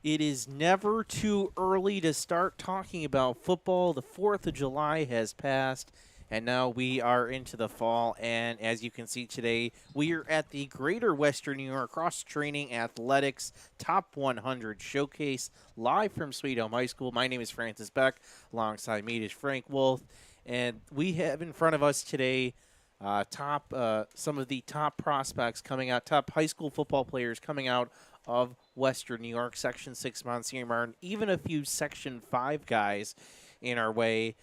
It is never too early to start talking about football. The 4th of July has passed, and now we are into the fall. And as you can see today, we are at the Greater Western New York Cross Training Athletics Top 100 Showcase, live from Sweet Home High School. My name is Francis Beck. Alongside me is Frank Wolf. And we have in front of us today some of the top prospects coming out, top high school football players coming out of Western New York, Section 6 Monsignor Martin, even a few Section 5 guys in our way.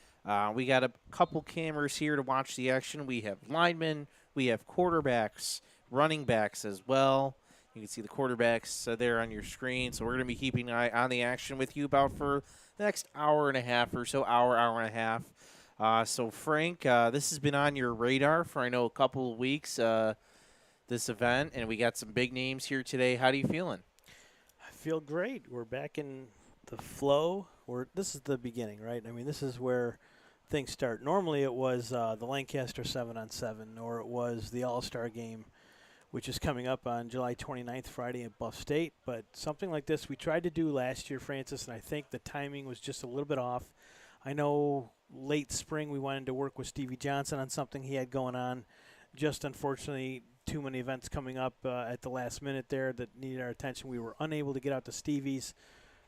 We got a couple cameras here to watch the action. We have linemen, we have quarterbacks, running backs as well. You can see the quarterbacks there on your screen. So we're going to be keeping an eye on the action with you about for the next hour and a half or so, hour and a half. So, Frank, this has been on your radar for, I know, a couple of weeks, this event, and we got some big names here today. How are you feeling? I feel great. We're back in the flow. This is the beginning, right? I mean, this is where things start. Normally it was the Lancaster 7-on-7, or it was the All-Star game, which is coming up on July 29th, Friday at Buff State. But something like this we tried to do last year, Francis, and I think the timing was just a little bit off. I know late spring we wanted to work with Stevie Johnson on something he had going on. Just unfortunately, too many events coming up at the last minute there that needed our attention. We were unable to get out to Stevie's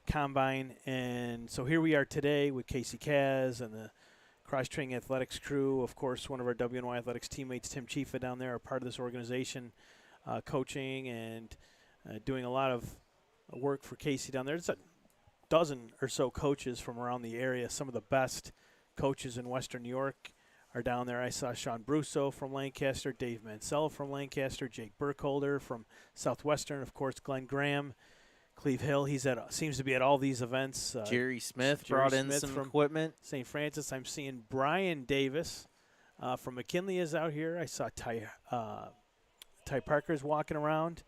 combine, and so here we are today with Casey Kaz and the cross-training athletics crew. Of course, one of our WNY Athletics teammates, Tim Chiefa, down there, are part of this organization, coaching and doing a lot of work for Casey down there. There's a dozen or so coaches from around the area. Some of the best coaches in Western New York are down there. I saw Sean Brusso from Lancaster, Dave Mansell from Lancaster, Jake Burkholder from Southwestern, of course, Glenn Graham, Cleve Hill. Seems to be at all these events. Jerry Smith brought in some from equipment. St. Francis. I'm seeing Brian Davis from McKinley is out here. I saw Ty Parker's walking around,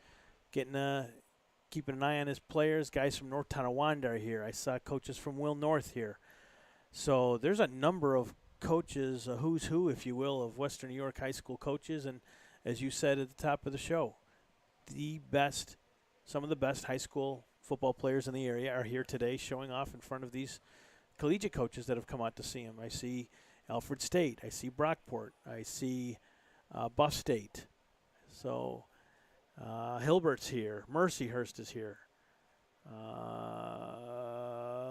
keeping an eye on his players. Guys from North Tonawanda are here. I saw coaches from Will North here. So there's a number of coaches, a who's who, if you will, of Western New York high school coaches. And as you said at the top of the show, some of the best high school football players in the area are here today showing off in front of these collegiate coaches that have come out to see them. I see Alfred State. I see Brockport. I see Buff State. So Hilbert's here. Mercyhurst is here.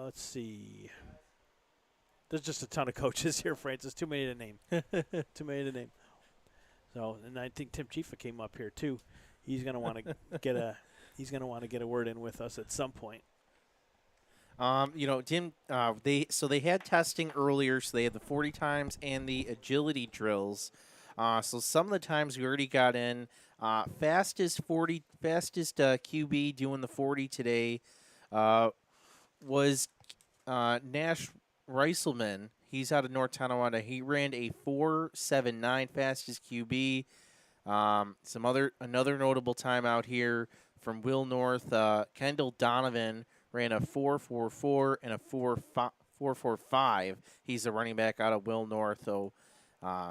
Let's see. There's just a ton of coaches here, Francis. Too many to name. Too many to name. So, and I think Tim Chiefa came up here too. He's going to want to get a word in with us at some point. Tim, they had testing earlier, so they had the 40 times and the agility drills. So some of the times we already got in. Fastest QB doing the 40 today was Nash Reiselman. He's out of North Tonawanda. He ran a 4.79 fastest QB. Another notable time out here from Will North. Kendall Donovan ran a 4.44 and a 4.45. He's a running back out of Will North, though.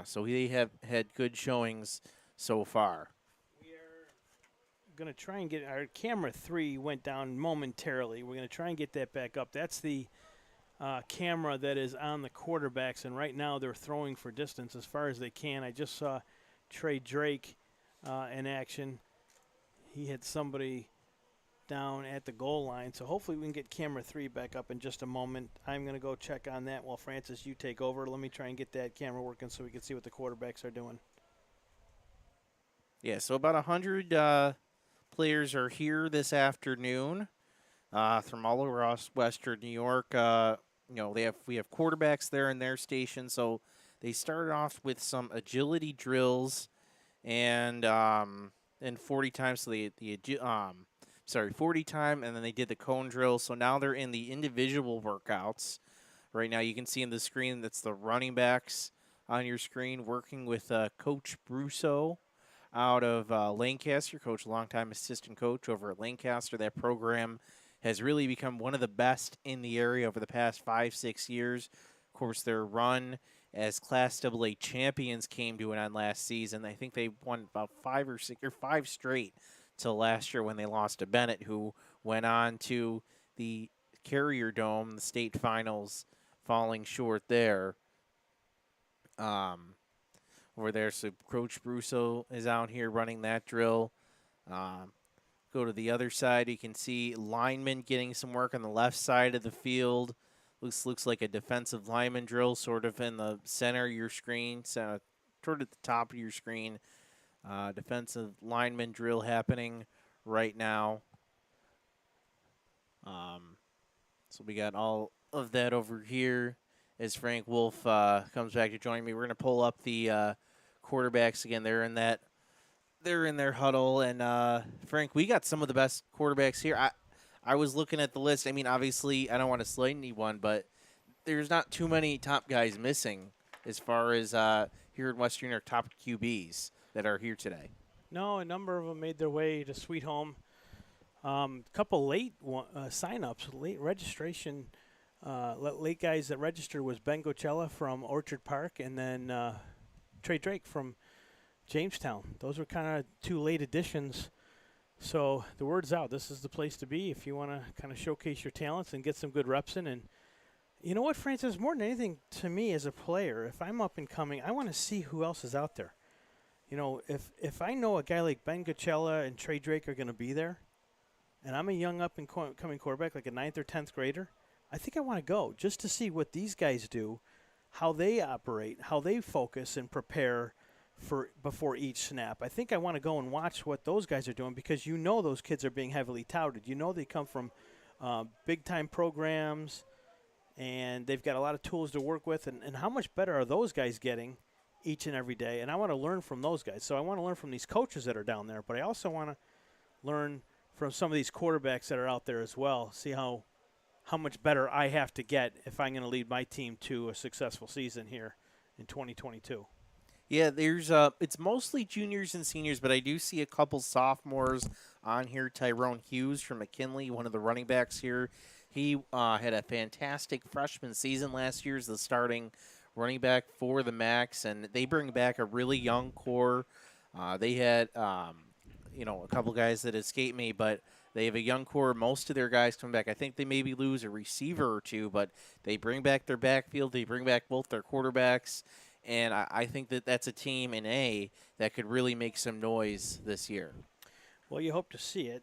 So they have had good showings so far. We are going to try and get our camera 3 went down momentarily. We're going to try and get that back up. That's the camera that is on the quarterbacks, and right now they're throwing for distance as far as they can. I just saw Trey Drake in action. He had somebody down at the goal line, so hopefully we can get camera 3 back up in just a moment. I'm going to go check on that while, Francis, you take over. Let me try and get that camera working so we can see what the quarterbacks are doing. Yeah, so about 100 players are here this afternoon from all across Western New York. We have quarterbacks there in their station, so they started off with some agility drills and 40 times. So 40 time, and then they did the cone drill. So now they're in the individual workouts. Right now, you can see on the screen that's the running backs on your screen working with Coach Brusso out of Lancaster. Coach, longtime assistant coach over at Lancaster. That program has really become one of the best in the area over the past 5-6 years. Of course, their run as Class AA champions came to an end last season. I think they won about 5 or 6 or 5 straight till last year when they lost to Bennett, who went on to the Carrier Dome, the state finals, falling short there. Um, Over there, so Coach Brusso is out here running that drill. Um, Go to the other side, you can see linemen getting some work on the left side of the field. Looks like a defensive lineman drill, sort of in the center of your screen, so toward at the top of your screen. Defensive lineman drill happening right now. Um, so we got all of that over here as Frank Wolf comes back to join me. We're gonna pull up the quarterbacks again. They're in their huddle, and Frank, we got some of the best quarterbacks here. I was looking at the list. I mean, obviously, I don't want to slay anyone, but there's not too many top guys missing as far as here in Western, our top QBs that are here today. No, a number of them made their way to Sweet Home. A couple late sign-ups, late registration. Late guys that registered was Ben Gocella from Orchard Park, and then Trey Drake from Jamestown. Those were kind of two late additions. So the word's out. This is the place to be if you want to kind of showcase your talents and get some good reps in. And you know what, Francis? More than anything to me as a player, if I'm up and coming, I want to see who else is out there. You know, if I know a guy like Ben Gocella and Trey Drake are going to be there, and I'm a young up-and-coming quarterback, like a 9th or 10th grader, I think I want to go just to see what these guys do, how they operate, how they focus and prepare for before each snap. I think I want to go and watch what those guys are doing because you know those kids are being heavily touted. You know they come from big-time programs, and they've got a lot of tools to work with. And how much better are those guys getting each and every day? And I want to learn from those guys. So I want to learn from these coaches that are down there, but I also want to learn from some of these quarterbacks that are out there as well, see how much better I have to get if I'm going to lead my team to a successful season here in 2022. Yeah, there's it's mostly juniors and seniors, but I do see a couple sophomores on here. Tyrone Hughes from McKinley, one of the running backs here. He had a fantastic freshman season last year as the starting running back for the Max, and they bring back a really young core. They had a couple guys that escaped me, but they have a young core. Most of their guys come back. I think they maybe lose a receiver or two, but they bring back their backfield. They bring back both their quarterbacks, and I think that that's a team in A that could really make some noise this year. Well, you hope to see it.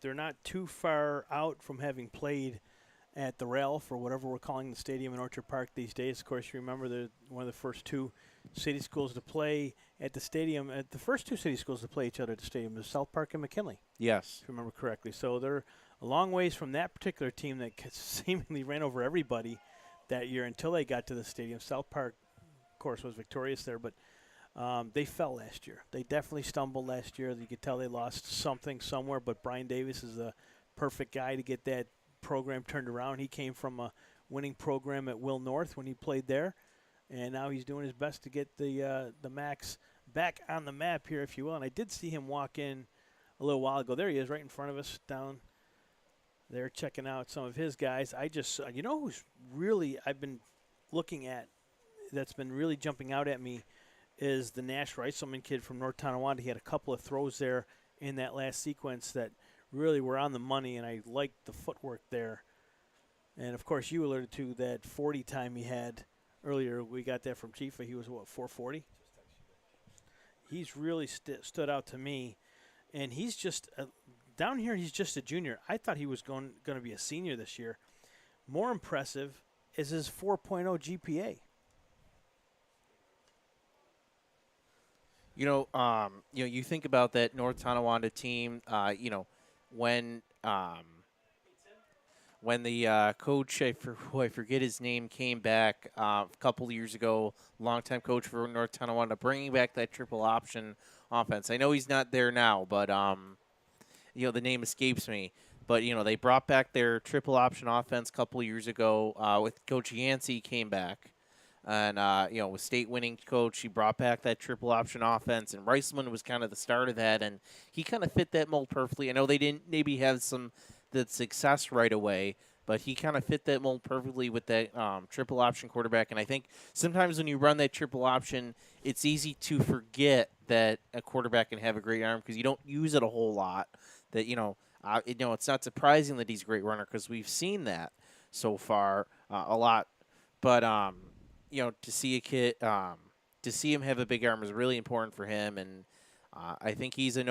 They're not too far out from having played at the Ralph or whatever we're calling the stadium in Orchard Park these days. Of course, you remember they're one of the first two city schools to play at the stadium. At the first two city schools to play each other at the stadium is South Park and McKinley. Yes. If you remember correctly. So they're a long ways from that particular team that seemingly ran over everybody that year until they got to the stadium. South Park, of course, was victorious there, but they fell last year. They definitely stumbled last year. You could tell they lost something somewhere, but Brian Davis is the perfect guy to get that program turned around. He came from a winning program at Will North when he played there, and now he's doing his best to get the Max back on the map here, if you will. And I did see him walk in a little while ago. There he is right in front of us down there checking out some of his guys. You know who's really I've been looking at that's been really jumping out at me is the Nash Reitzelman kid from North Tonawanda. He had a couple of throws there in that last sequence that really were on the money, and I liked the footwork there. And, of course, you alluded to that 40 time he had earlier. We got that from Chifa. He was, 440? He's really stood out to me. And he's just down here, he's just a junior. I thought he was going to be a senior this year. More impressive is his 4.0 GPA. You think about that North Tonawanda team. When the coach, I forget his name, came back a couple years ago, longtime coach for North Tonawanda, bringing back that triple option offense. I know he's not there now, but the name escapes me. But they brought back their triple option offense a couple years ago with Coach Yancey came back. And, with state winning coach, he brought back that triple option offense, and Reisman was kind of the start of that, and he kind of fit that mold perfectly. I know they didn't maybe have the success right away, but he kind of fit that mold perfectly with that triple option quarterback. And I think sometimes when you run that triple option, it's easy to forget that a quarterback can have a great arm because you don't use it a whole lot. That, It's not surprising that he's a great runner because we've seen that so far a lot. But to see a kid, to see him have a big arm is really important for him, and I think he's a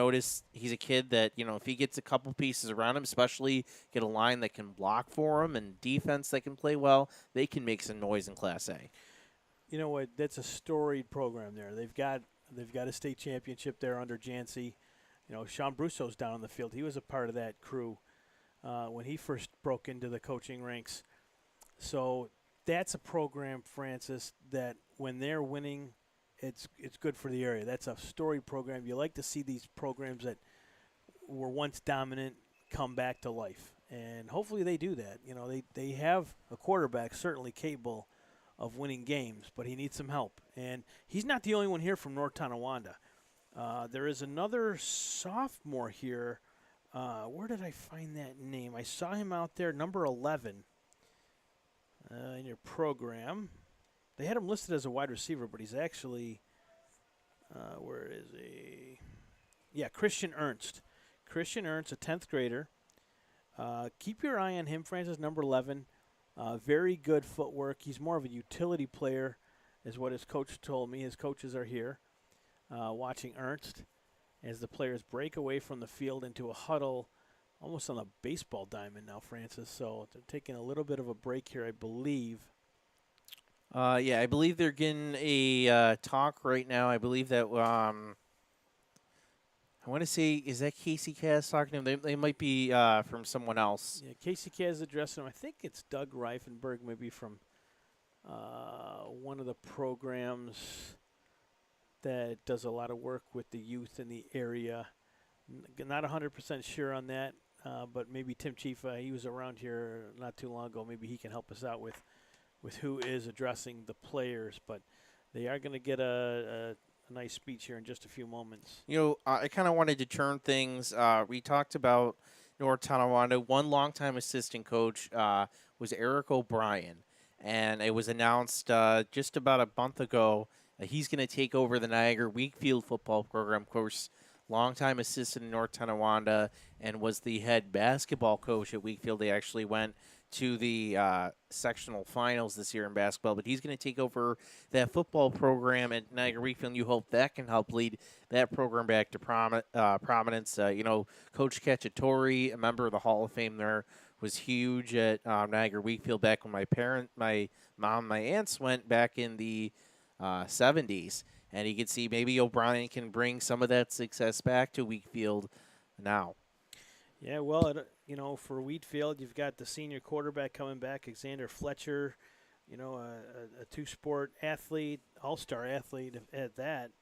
kid that if he gets a couple pieces around him, especially get a line that can block for him and defense that can play well, they can make some noise in Class A. You know what? That's a storied program there. They've got a state championship there under Jancy. Sean Brusso's down on the field. He was a part of that crew when he first broke into the coaching ranks. So that's a program, Francis, that when they're winning, it's good for the area. That's a storied program. You like to see these programs that were once dominant come back to life, and hopefully they do that. They have a quarterback certainly capable of winning games, but he needs some help. And he's not the only one here from North Tonawanda. There is another sophomore here. Where did I find that name? I saw him out there, number 11, in your program. They had him listed as a wide receiver, but he's actually, where is he? Yeah, Christian Ernst. Christian Ernst, a 10th grader. Keep your eye on him, Francis, number 11. Very good footwork. He's more of a utility player, is what his coach told me. His coaches are here watching Ernst as the players break away from the field into a huddle, almost on a baseball diamond now, Francis. So they're taking a little bit of a break here, I believe. Yeah, I believe they're getting a talk right now. I believe that I want to say, is that Casey Cass talking to him? They might be from someone else. Yeah, Casey Kaz addressing him. I think it's Doug Reifenberg, maybe from one of the programs that does a lot of work with the youth in the area. Not 100% sure on that, but maybe Tim Chifa, he was around here not too long ago. Maybe he can help us out with who is addressing the players. But they are going to get a nice speech here in just a few moments. I kind of wanted to turn things. We talked about North Tonawanda. One longtime assistant coach was Eric O'Brien, and it was announced just about a month ago he's going to take over the Niagara Wakefield football program. Of course, longtime assistant in North Tonawanda and was the head basketball coach at Wakefield. They actually went to the sectional finals this year in basketball, but he's going to take over that football program at Niagara Wakefield, and you hope that can help lead that program back to prominence. Coach Cacciatore, a member of the Hall of Fame there, was huge at Niagara Wakefield back when my mom, my aunts went back in the 70s, and you can see maybe O'Brien can bring some of that success back to Wakefield now. Yeah, well, for Wheatfield, you've got the senior quarterback coming back, Xander Fletcher, a two-sport athlete, all-star athlete at that.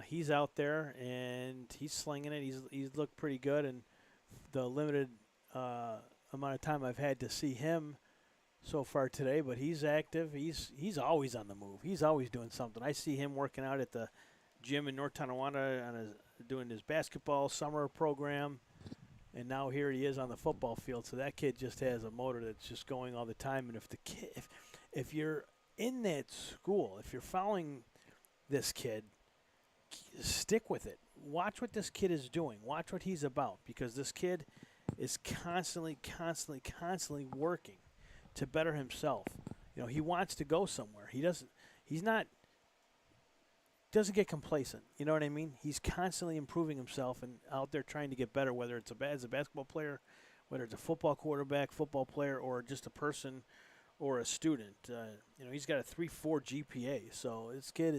He's out there, and he's slinging it. He's looked pretty good, and the limited amount of time I've had to see him so far today, but he's active. He's always on the move. He's always doing something. I see him working out at the gym in North Tonawanda doing his basketball summer program. And now here he is on the football field. So that kid just has a motor that's just going all the time. And if you're in that school, if you're following this kid, stick with it. Watch what this kid is doing. Watch what he's about, because this kid is constantly working to better himself. He wants to go somewhere. He's not doesn't get complacent. You know what I mean? He's constantly improving himself and out there trying to get better, whether it's as a basketball player, whether it's a football quarterback, football player, or just a person or a student. He's got a 3.4 GPA, so this kid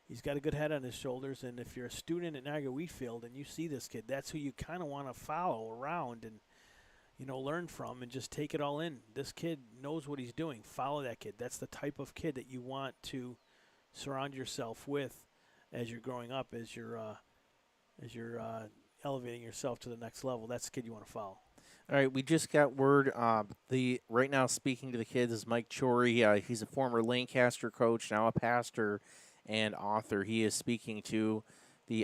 he's got a good head on his shoulders. And if you're a student at Niagara Wheatfield and you see this kid, that's who you kind of want to follow around and learn from and just take it all in. This kid knows what he's doing. Follow that kid. That's the type of kid that you want to surround yourself with as you're growing up, as you're elevating yourself to the next level. That's the kid you want to follow. All right, we just got word. Right now speaking to the kids is Mike Chory. He's a former Lancaster coach, now a pastor and author. He is speaking to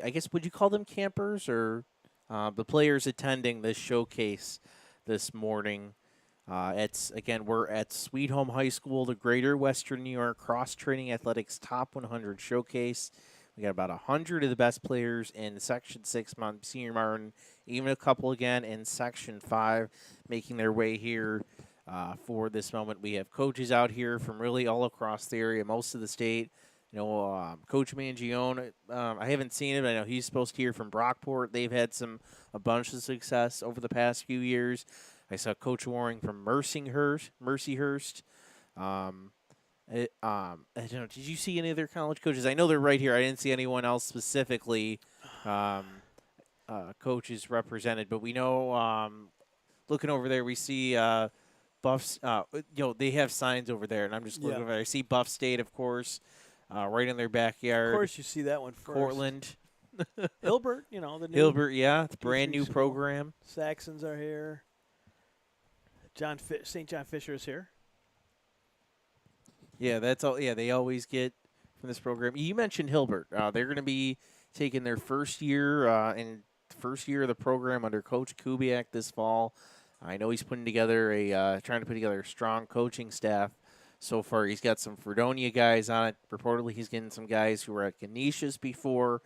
I guess, would you call them campers or the players attending this showcase this morning. We're at Sweet Home High School, the Greater Western New York Cross Training Athletics Top 100 Showcase. We got about 100 of the best players in Section 6, Senior Martin, even a couple again in Section 5 making their way here for this moment. We have coaches out here from really all across the area, most of the state. Coach Mangione, I haven't seen him. I know he's supposed to hear from Brockport. They've had a bunch of success over the past few years. I saw Coach Waring from Mercyhurst. I don't know. Did you see any other college coaches? I know they're right here. I didn't see anyone else specifically coaches represented, but we know looking over there, we see Buffs. They have signs over there, and I'm just looking over there. I see Buff State, of course, right in their backyard. Of course, you see that one first. Cortland. Hilbert, the new Hilbert, yeah, it's a brand new school. program. Saxons are here. St. John Fisher is here. Yeah, that's all. Yeah, they always get from this program. You mentioned Hilbert. They're going to be taking their first year of the program under Coach Kubiak this fall. I know he's trying to put together a strong coaching staff. So far, he's got some Fredonia guys on it. Reportedly, he's getting some guys who were at Canisius before.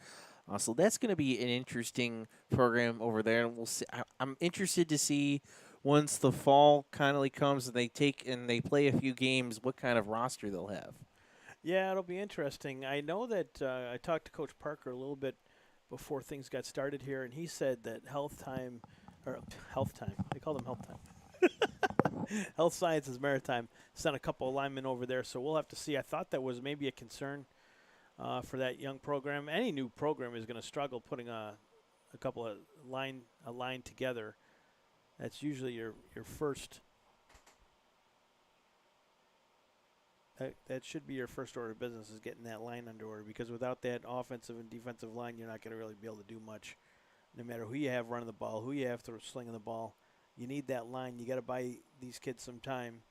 So that's going to be an interesting program over there, and we'll see. I'm interested to see once the fall kind of comes and they play a few games, what kind of roster they'll have. Yeah, it'll be interesting. I know that I talked to Coach Parker a little bit before things got started here, and he said that health time, they call them health time. Health Sciences Maritime sent a couple of linemen over there, so we'll have to see. I thought that was maybe a concern for that young program. Any new program is going to struggle putting a line together. That's usually your first. That should be your first order of business, is getting that line under order, because without that offensive and defensive line, you're not going to really be able to do much. No matter who you have running the ball, who you have slinging the ball, you need that line. You got to buy these kids some time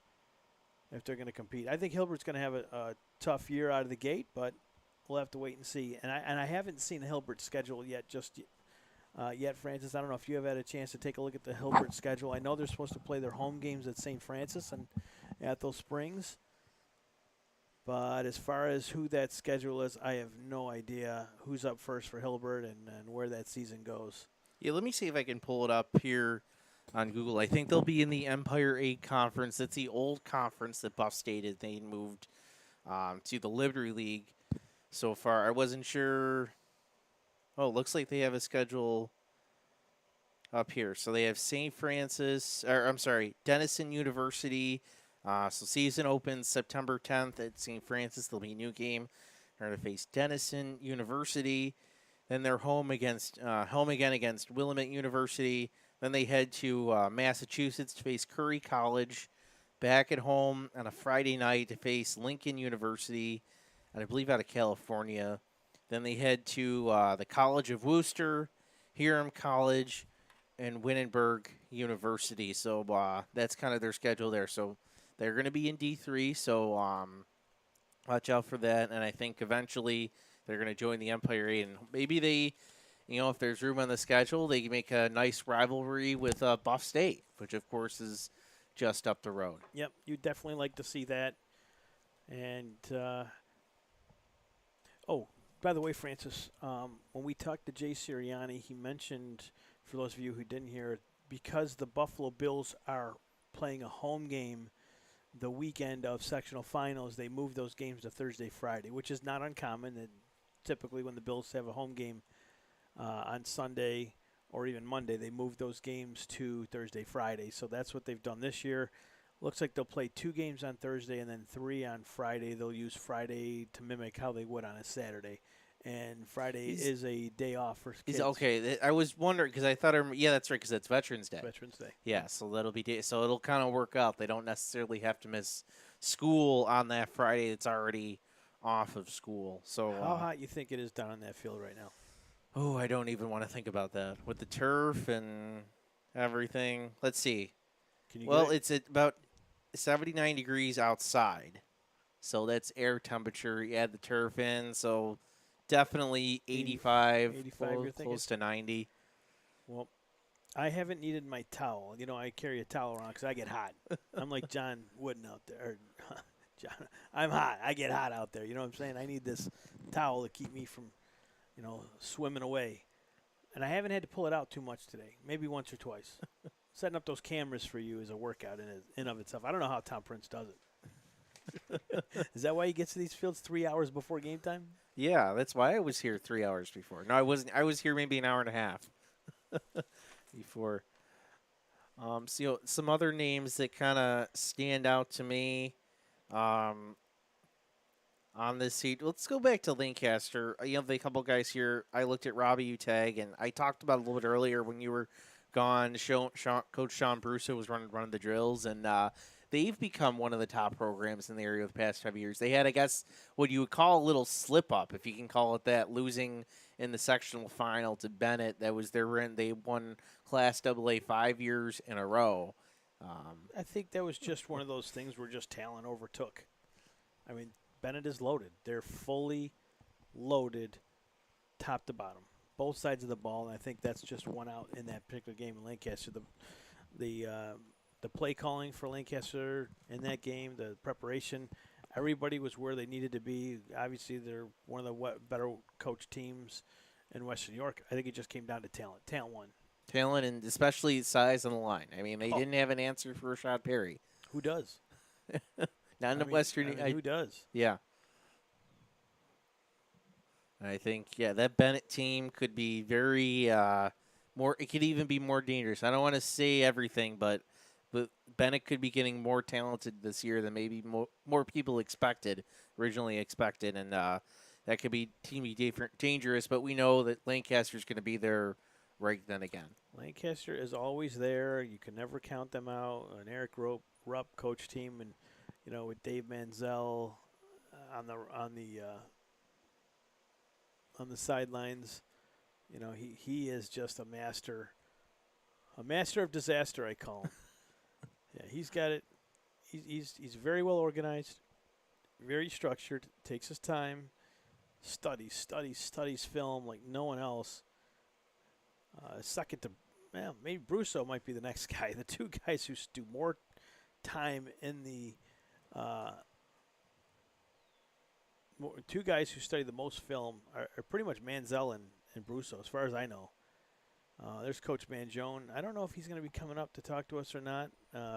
if they're going to compete. I think Hilbert's going to have a tough year out of the gate, but we'll have to wait and see. And I haven't seen Hilbert's schedule yet, Francis. I don't know if you have had a chance to take a look at the Hilbert schedule. I know they're supposed to play their home games at St. Francis and at those Springs. But as far as who that schedule is, I have no idea who's up first for Hilbert and where that season goes. Yeah, let me see if I can pull it up here on Google. I think they'll be in the Empire 8 Conference. That's the old conference that Buff State they moved to the Liberty League so far. I wasn't sure. Oh, it looks like they have a schedule up here. So they have Denison University. So season opens September 10th at St. Francis. There'll be a new game. They're going to face Denison University. Then they're home again against Willamette University. Then they head to Massachusetts to face Curry College. Back at home on a Friday night to face Lincoln University, and I believe out of California. Then they head to the College of Worcester, Hiram College, and Wittenberg University. So that's kind of their schedule there. So they're going to be in D3, so watch out for that. And I think eventually they're going to join the Empire 8. And maybe they, if there's room on the schedule, they can make a nice rivalry with Buff State, which, of course, is just up the road. Yep, you'd definitely like to see that. And, by the way, Francis, when we talked to Jay Sirianni, he mentioned, for those of you who didn't hear it, because the Buffalo Bills are playing a home game the weekend of sectional finals, they move those games to Thursday, Friday, which is not uncommon. And typically when the Bills have a home game on Sunday or even Monday, they move those games to Thursday, Friday. So that's what they've done this year. Looks like they'll play 2 games on Thursday and then 3 on Friday. They'll use Friday to mimic how they would on a Saturday. And Friday is a day off for kids. Okay. I was wondering because I thought, that's right, because that's Veterans Day. Veterans Day. Yeah, so that'll be so it'll kind of work out. They don't necessarily have to miss school on that Friday. It's already off of school. So how hot you think it is down on that field right now? Oh, I don't even want to think about that with the turf and everything. Let's see. It's at about 79 degrees outside, so that's air temperature. You add the turf in, so. Definitely 85 close to 90. Well, I haven't needed my towel. I carry a towel around because I get hot. I'm like John Wooden out there. John, I'm hot. I get hot out there. You know what I'm saying? I need this towel to keep me from swimming away. And I haven't had to pull it out too much today. Maybe once or twice. Setting up those cameras for you is a workout in of itself. I don't know how Tom Prince does it. Is that why he gets to these fields 3 hours before game time? Yeah, that's why I was here 3 hours before. No, I wasn't. I was here maybe an hour and a half before. So some other names that kind of stand out to me um, on this seat. Let's go back to Lancaster. The couple guys here. I looked at Robbie Utag, and I talked about it a little bit earlier when you were gone. Coach Sean Brusso was running the drills, and they've become one of the top programs in the area the past 5 years. They had, I guess, what you would call a little slip up, if you can call it that, losing in the sectional final to Bennett. That was their win. They won Class AA 5 years in a row. I think that was just one of those things where just talent overtook. I mean, Bennett is loaded. They're fully loaded top to bottom, both sides of the ball, and I think that's just won out in that particular game in Lancaster. The play calling for Lancaster in that game, the preparation, everybody was where they needed to be. Obviously, they're one of the better coached teams in Western New York. I think it just came down to talent. Talent won. Talent and especially size on the line. I mean, they didn't have an answer for Rashad Perry. Who does? Not in the Western. Who does? Yeah. I think, that Bennett team could be very more. It could even be more dangerous. I don't want to say everything, but Bennett could be getting more talented this year than maybe more people originally expected, and that could be dangerous. But we know that Lancaster's going to be there right then again. Lancaster is always there. You can never count them out. An Eric Rupp coach team, and with Dave Manziel on the sidelines, he is just a master of disaster. I call him. Yeah, he's got it. He's very well organized, very structured. Takes his time, studies film like no one else. Second to, maybe Brusso might be the next guy. The two guys who do more time in the two guys who study the most film are pretty much Manziel and Brusso, as far as I know. There's Coach Mangione. I don't know if he's going to be coming up to talk to us or not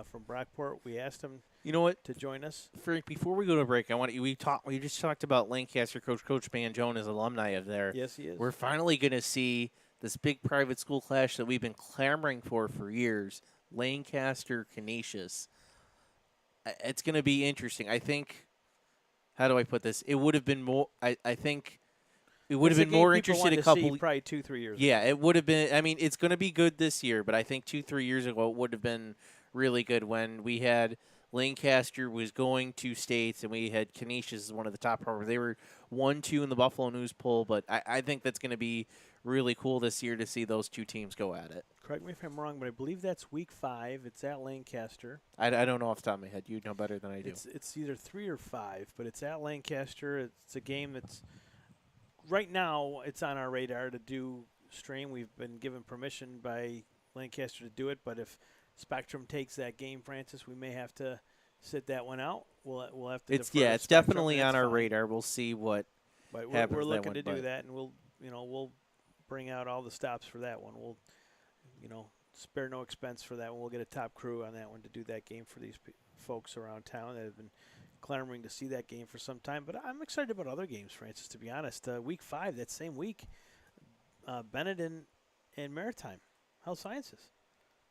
from Brockport. We asked him to join us. Frank, before we go to break, we just talked about Lancaster Coach Mangione is alumni of there. Yes, he is. We're finally going to see this big private school clash that we've been clamoring for years, Lancaster Canisius. It's going to be interesting. I think, how do I put this? It would have been more, I think, it would have been more interesting a couple. Probably 2-3 years ago. It would have been. I mean, it's going to be good this year, but I think 2-3 years ago it would have been really good when we had Lancaster was going to states and we had Canisius as one of the top programs. They were 1-2 in the Buffalo News poll, but I think that's going to be really cool this year to see those two teams go at it. Correct me if I'm wrong, but I believe that's week 5. It's at Lancaster. I don't know off the top of my head. You know better than I do. It's either 3 or 5, but it's at Lancaster. It's a game that's right now it's on our radar to do stream. We've been given permission by Lancaster to do it, but if Spectrum takes that game, Francis, we may have to sit that one out. We'll have to. It's definitely on our radar. We'll see what happens. We're looking to do that, and we'll bring out all the stops for that one. We'll spare no expense for that one. We'll get a top crew on that one to do that game for these folks around town that have been clamoring to see that game for some time. But I'm excited about other games, Francis, to be honest. Week 5, that same week, Bennett and Maritime, Health Sciences.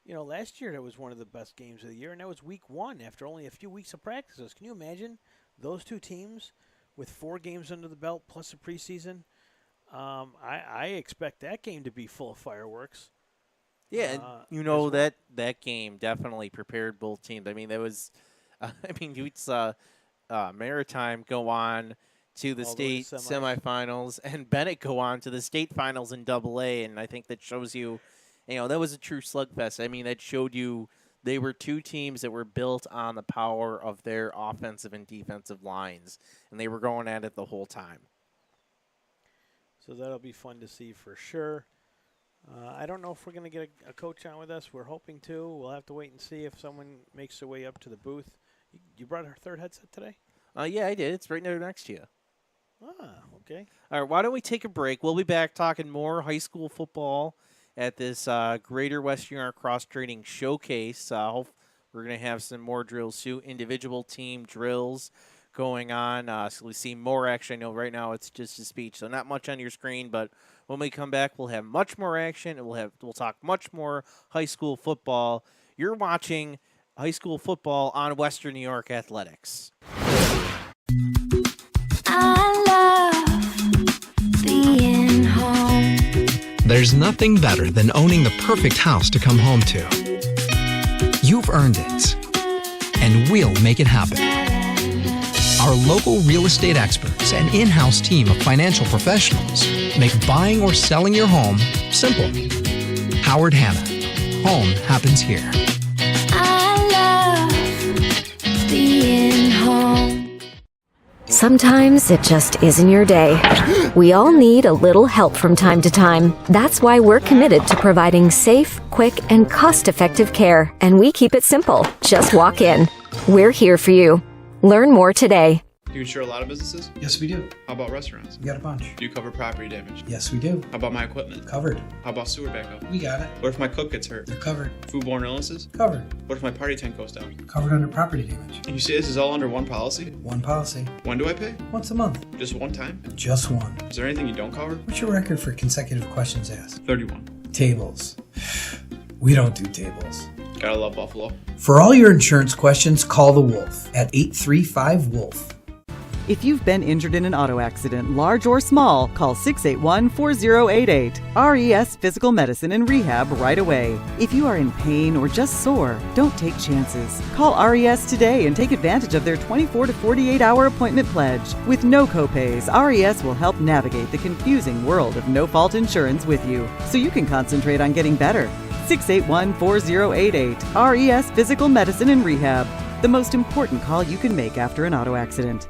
Last year that was one of the best games of the year, and that was week 1 after only a few weeks of practices. Can you imagine those two teams with 4 games under the belt plus a preseason? I expect that game to be full of fireworks. Yeah, and that game definitely prepared both teams. I mean, that was, you saw Maritime go on to the state semifinals and Bennett go on to the state finals in AA, and I think that shows you, that was a true slugfest. I mean, that showed you they were two teams that were built on the power of their offensive and defensive lines, and they were going at it the whole time. So that'll be fun to see for sure. I don't know if we're going to get a coach on with us. We're hoping to. We'll have to wait and see if someone makes their way up to the booth. You brought our third headset today? Yeah, I did. It's right there next to you. Well, Okay. All right, why don't we take a break? We'll be back talking more high school football at this Greater Western New York Cross Training Showcase. We're going to have some more drills too, individual team drills going on. So we see more action. I know right now it's just a speech, so not much on your screen. But when we come back, we'll have much more action, and we'll talk much more high school football. You're watching high school football on Western New York Athletics. I love being home. There's nothing better than owning the perfect house to come home to. You've earned it, and we'll make it happen. Our local real estate experts and in-house team of financial professionals make buying or selling your home simple. Howard Hanna. Home happens here. I love being home. Sometimes it just isn't your day. We all need a little help from time to time. That's why we're committed to providing safe, quick, and cost-effective care. And we keep it simple. Just walk in. We're here for you. Learn more today. Do you insure a lot of businesses? Yes, we do. How about restaurants? We got a bunch. Do you cover property damage? Yes, we do. How about my equipment? Covered. How about sewer backup? We got it. What if my cook gets hurt? They're covered. Foodborne illnesses? Covered. What if my party tent goes down? Covered under property damage. And you say this is all under one policy? One policy. When do I pay? Once a month. Just one time? Just one. Is there anything you don't cover? What's your record for consecutive questions asked? 31. Tables. We don't do tables. Gotta love Buffalo. For all your insurance questions, call the Wolf at 835-WOLF. If you've been injured in an auto accident, large or small, call 681-4088. RES Physical Medicine and Rehab right away. If you are in pain or just sore, don't take chances. Call RES today and take advantage of their 24 to 48-hour appointment pledge. With no copays, RES will help navigate the confusing world of no-fault insurance with you, so you can concentrate on getting better. 681-4088. RES Physical Medicine and Rehab. The most important call you can make after an auto accident.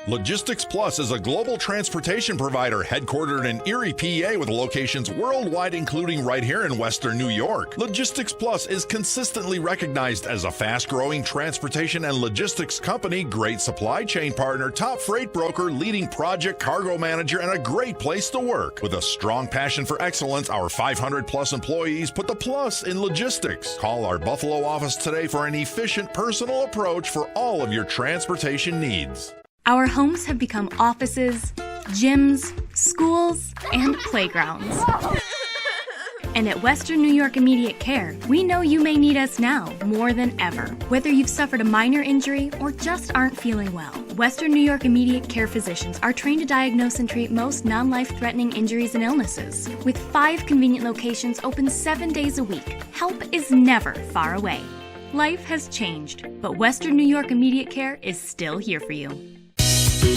Logistics Plus is a global transportation provider headquartered in Erie, PA, with locations worldwide, including right here in Western New York. Logistics Plus is consistently recognized as a fast-growing transportation and logistics company, great supply chain partner, top freight broker, leading project cargo manager, and a great place to work. With a strong passion for excellence, our 500-plus employees put the plus in logistics. Call our Buffalo office today for an efficient, personal approach for all of your transportation needs. Our homes have become offices, gyms, schools, and playgrounds. And at Western New York Immediate Care, we know you may need us now more than ever. Whether you've suffered a minor injury or just aren't feeling well, Western New York Immediate Care physicians are trained to diagnose and treat most non-life-threatening injuries and illnesses. With 5 convenient locations open 7 days a week, help is never far away. Life has changed, but Western New York Immediate Care is still here for you.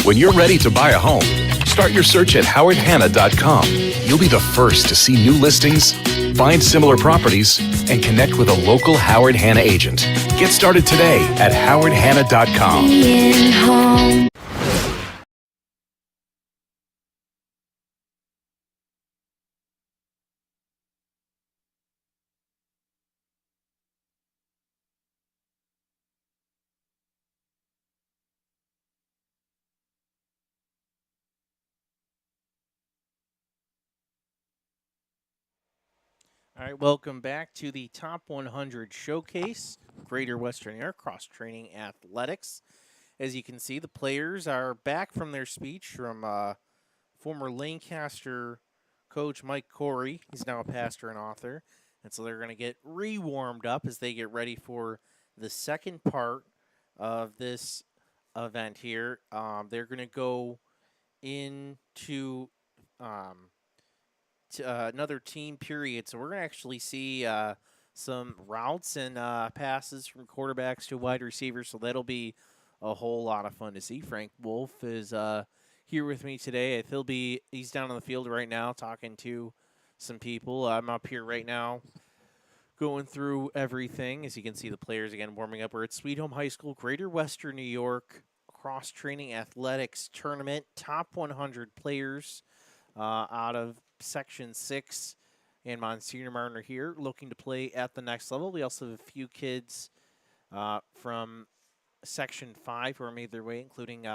When you're ready to buy a home, start your search at howardhanna.com. You'll be the first to see new listings, find similar properties, and connect with a local Howard Hanna agent. Get started today at howardhanna.com. Being home. All right, welcome back to the Top 100 Showcase, Greater Western New York Cross Training Athletics. As you can see, the players are back from their speech from former Lancaster coach Mike Corey. He's now a pastor and author. And so they're going to get re-warmed up as they get ready for the second part of this event here. They're going to go into another team period. So we're going to actually see some routes and passes from quarterbacks to wide receivers. So that'll be a whole lot of fun to see. Frank Wolf is here with me today. He's down on the field right now talking to some people. I'm up here right now going through everything. As you can see, the players again warming up. We're at Sweet Home High School, Greater Western New York Cross Training Athletics Tournament. Top 100 players out of Section 6 and Monsignor Martin are here looking to play at the next level. We also have a few kids from Section 5 who are made their way, including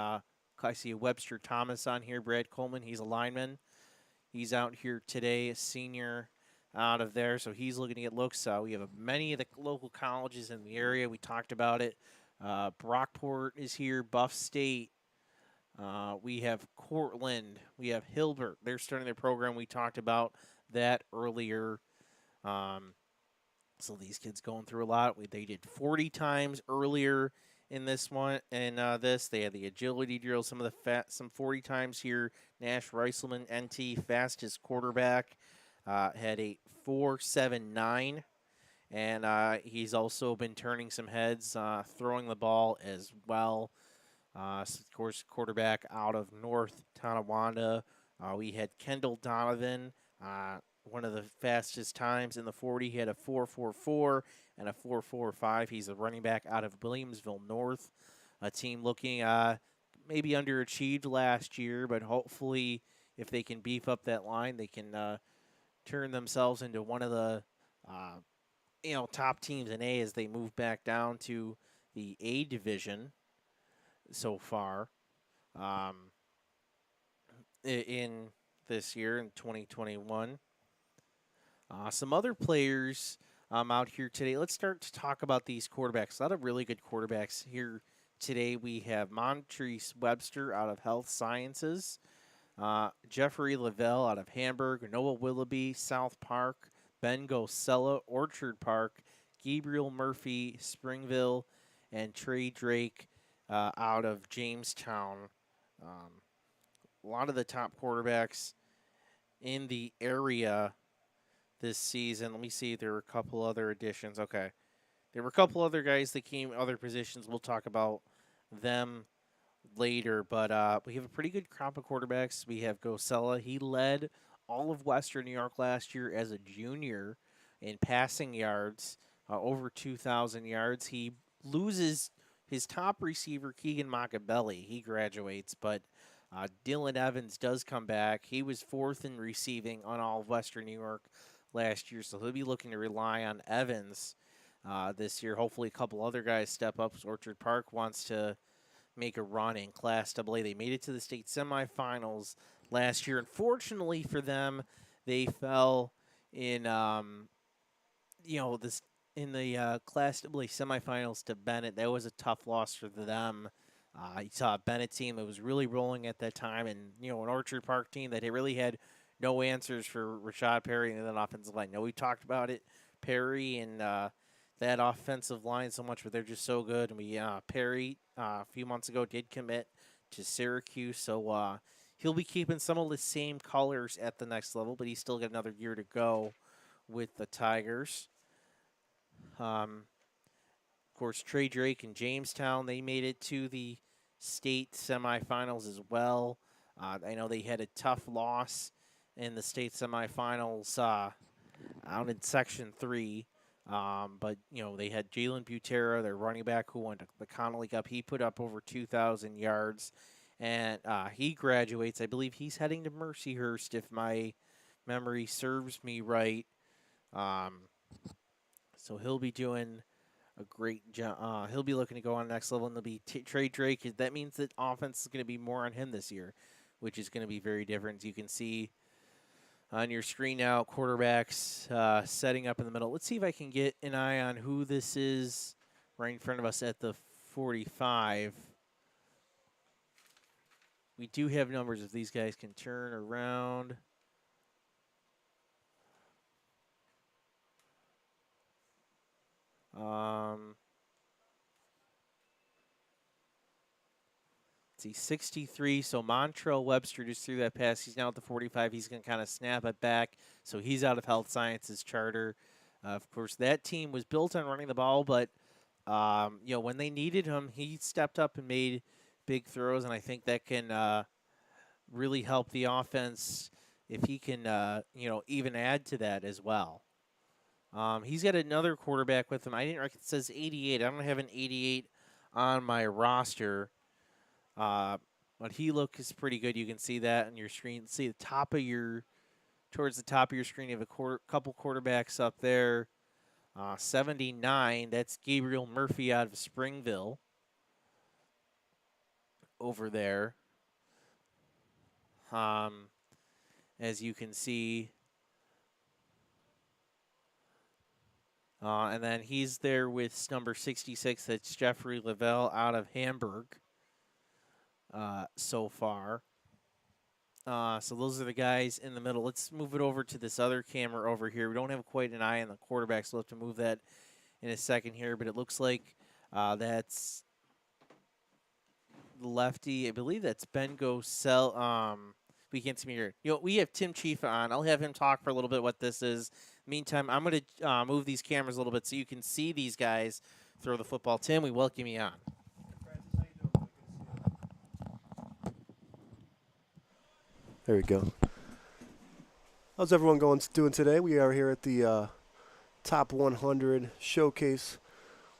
I see Webster Thomas on here. Brad Coleman, he's a lineman. He's out here today, a senior out of there, so he's looking to get looks. We have many of the local colleges in the area. We talked about it. Brockport is here, Buff State. We have Cortland. We have Hilbert. They're starting their program. We talked about that earlier. So these kids going through a lot. They did 40 times earlier in this one, and this they had the agility drill. Some 40 times here. Nash Reiselman, NT, fastest quarterback, had a 4.79, and he's also been turning some heads, throwing the ball as well. Of course, quarterback out of North Tonawanda. We had Kendall Donovan. One of the fastest times in the 40. He had a 4.44 and a 4.45. He's a running back out of Williamsville North, a team looking maybe underachieved last year, but hopefully if they can beef up that line, they can turn themselves into one of the top teams in A as they move back down to the A division so far in this year in 2021. Some other players out here today. Let's start to talk about these quarterbacks. A lot of really good quarterbacks here today. We have Montrese Webster out of Health Sciences, Jeffrey Lavelle out of Hamburg, Noah Willoughby, South Park, Ben Gosella, Orchard Park, Gabriel Murphy, Springville, and Trey Drake out of Jamestown. A lot of the top quarterbacks in the area this season. Let me see if there were a couple other additions. Okay. There were a couple other guys that came other positions. We'll talk about them later, but we have a pretty good crop of quarterbacks. We have Gosella. He led all of Western New York last year as a junior in passing yards, over 2,000 yards. He loses his top receiver, Keegan Macabelli. He graduates, but Dylan Evans does come back. He was fourth in receiving on all of Western New York last year, so he'll be looking to rely on Evans this year. Hopefully a couple other guys step up. Orchard Park wants to make a run in Class AA. They made it to the state semifinals last year. Unfortunately for them, they fell in this in the Class AA semifinals to Bennett. That was a tough loss for them. You saw a Bennett team that was really rolling at that time, and an Orchard Park team that really had no answers for Rashad Perry and that offensive line. We talked about it, Perry and that offensive line so much, but they're just so good. And Perry a few months ago did commit to Syracuse, so he'll be keeping some of the same colors at the next level, but he's still got another year to go with the Tigers. Of course, Trey Drake and Jamestown, they made it to the state semifinals as well. I know they had a tough loss in the state semifinals out in Section 3. But, they had Jalen Butera, their running back, who won the Connolly Cup. He put up over 2,000 yards, and he graduates. I believe he's heading to Mercyhurst, if my memory serves me right. So he'll be doing a great job. He'll be looking to go on the next level, and there'll be Trey Drake. That means that offense is going to be more on him this year, which is going to be very different. You can see on your screen now, quarterbacks setting up in the middle. Let's see if I can get an eye on who this is right in front of us at the 45. We do have numbers if these guys can turn around. Let's see, 63. So Montrell Webster just threw that pass. He's now at the 45. He's going to kind of snap it back. So he's out of Health Sciences charter. Of course, that team was built on running the ball, but when they needed him, he stepped up and made big throws, and I think that can really help the offense if he can, even add to that as well. He's got another quarterback with him. I didn't reckon it says 88. I don't have an 88 on my roster. But he looks pretty good. You can see that on your screen. See towards the top of your screen, you have a couple quarterbacks up there. 79, that's Gabriel Murphy out of Springville over there. as you can see. And then he's there with number 66. That's Jeffrey Lavelle out of Hamburg so far. So those are the guys in the middle. Let's move it over to this other camera over here. We don't have quite an eye on the quarterback, so we'll have to move that in a second here. But it looks like that's the lefty. I believe that's Ben Gosell. We can't see me here. We have Tim Chief on. I'll have him talk for a little bit what this is. Meantime, I'm going to move these cameras a little bit so you can see these guys throw the football. Tim, we welcome you on. There we go. How's everyone doing today? We are here at the Top 100 Showcase.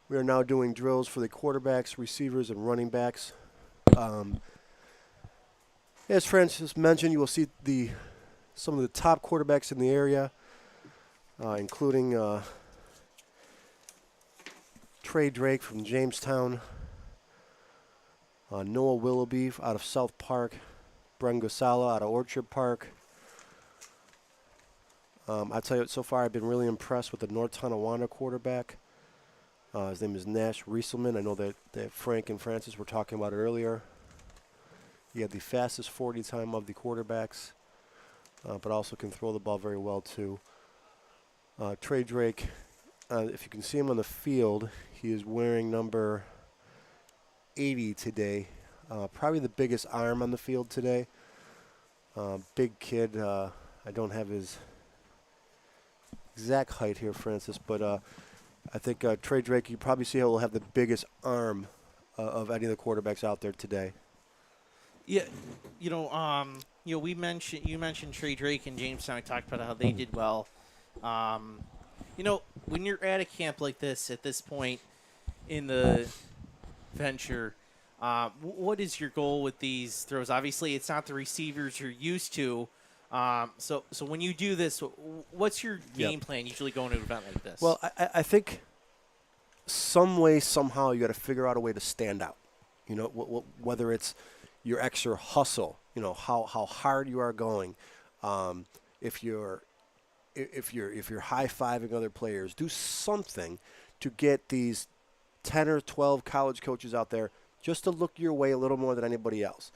We are now doing drills for the quarterbacks, receivers, and running backs. As Francis mentioned, you will see some of the top quarterbacks in the area, including Trey Drake from Jamestown, Noah Willoughby out of South Park, Bren Gosala out of Orchard Park. I tell you, so far I've been really impressed with the North Tonawanda quarterback. His name is Nash Rieselman. I know that Frank and Francis were talking about it earlier. He had the fastest 40 time of the quarterbacks, but also can throw the ball very well too. Trey Drake, if you can see him on the field, he is wearing number 80 today. Probably the biggest arm on the field today. Big kid. I don't have his exact height here, Francis, but I think Trey Drake, you probably see he'll have the biggest arm of any of the quarterbacks out there today. Yeah, you mentioned Trey Drake and Jamestown. I talked about how they did well. When you're at a camp like this at this point in the venture, what is your goal with these throws? Obviously, it's not the receivers you're used to. So when you do this, what's your game plan usually going to an event like this? Well, I think some way, somehow, you got to figure out a way to stand out. Whether it's your extra hustle, how hard you are going. If you're high-fiving other players, do something to get these 10 or 12 college coaches out there just to look your way a little more than anybody else.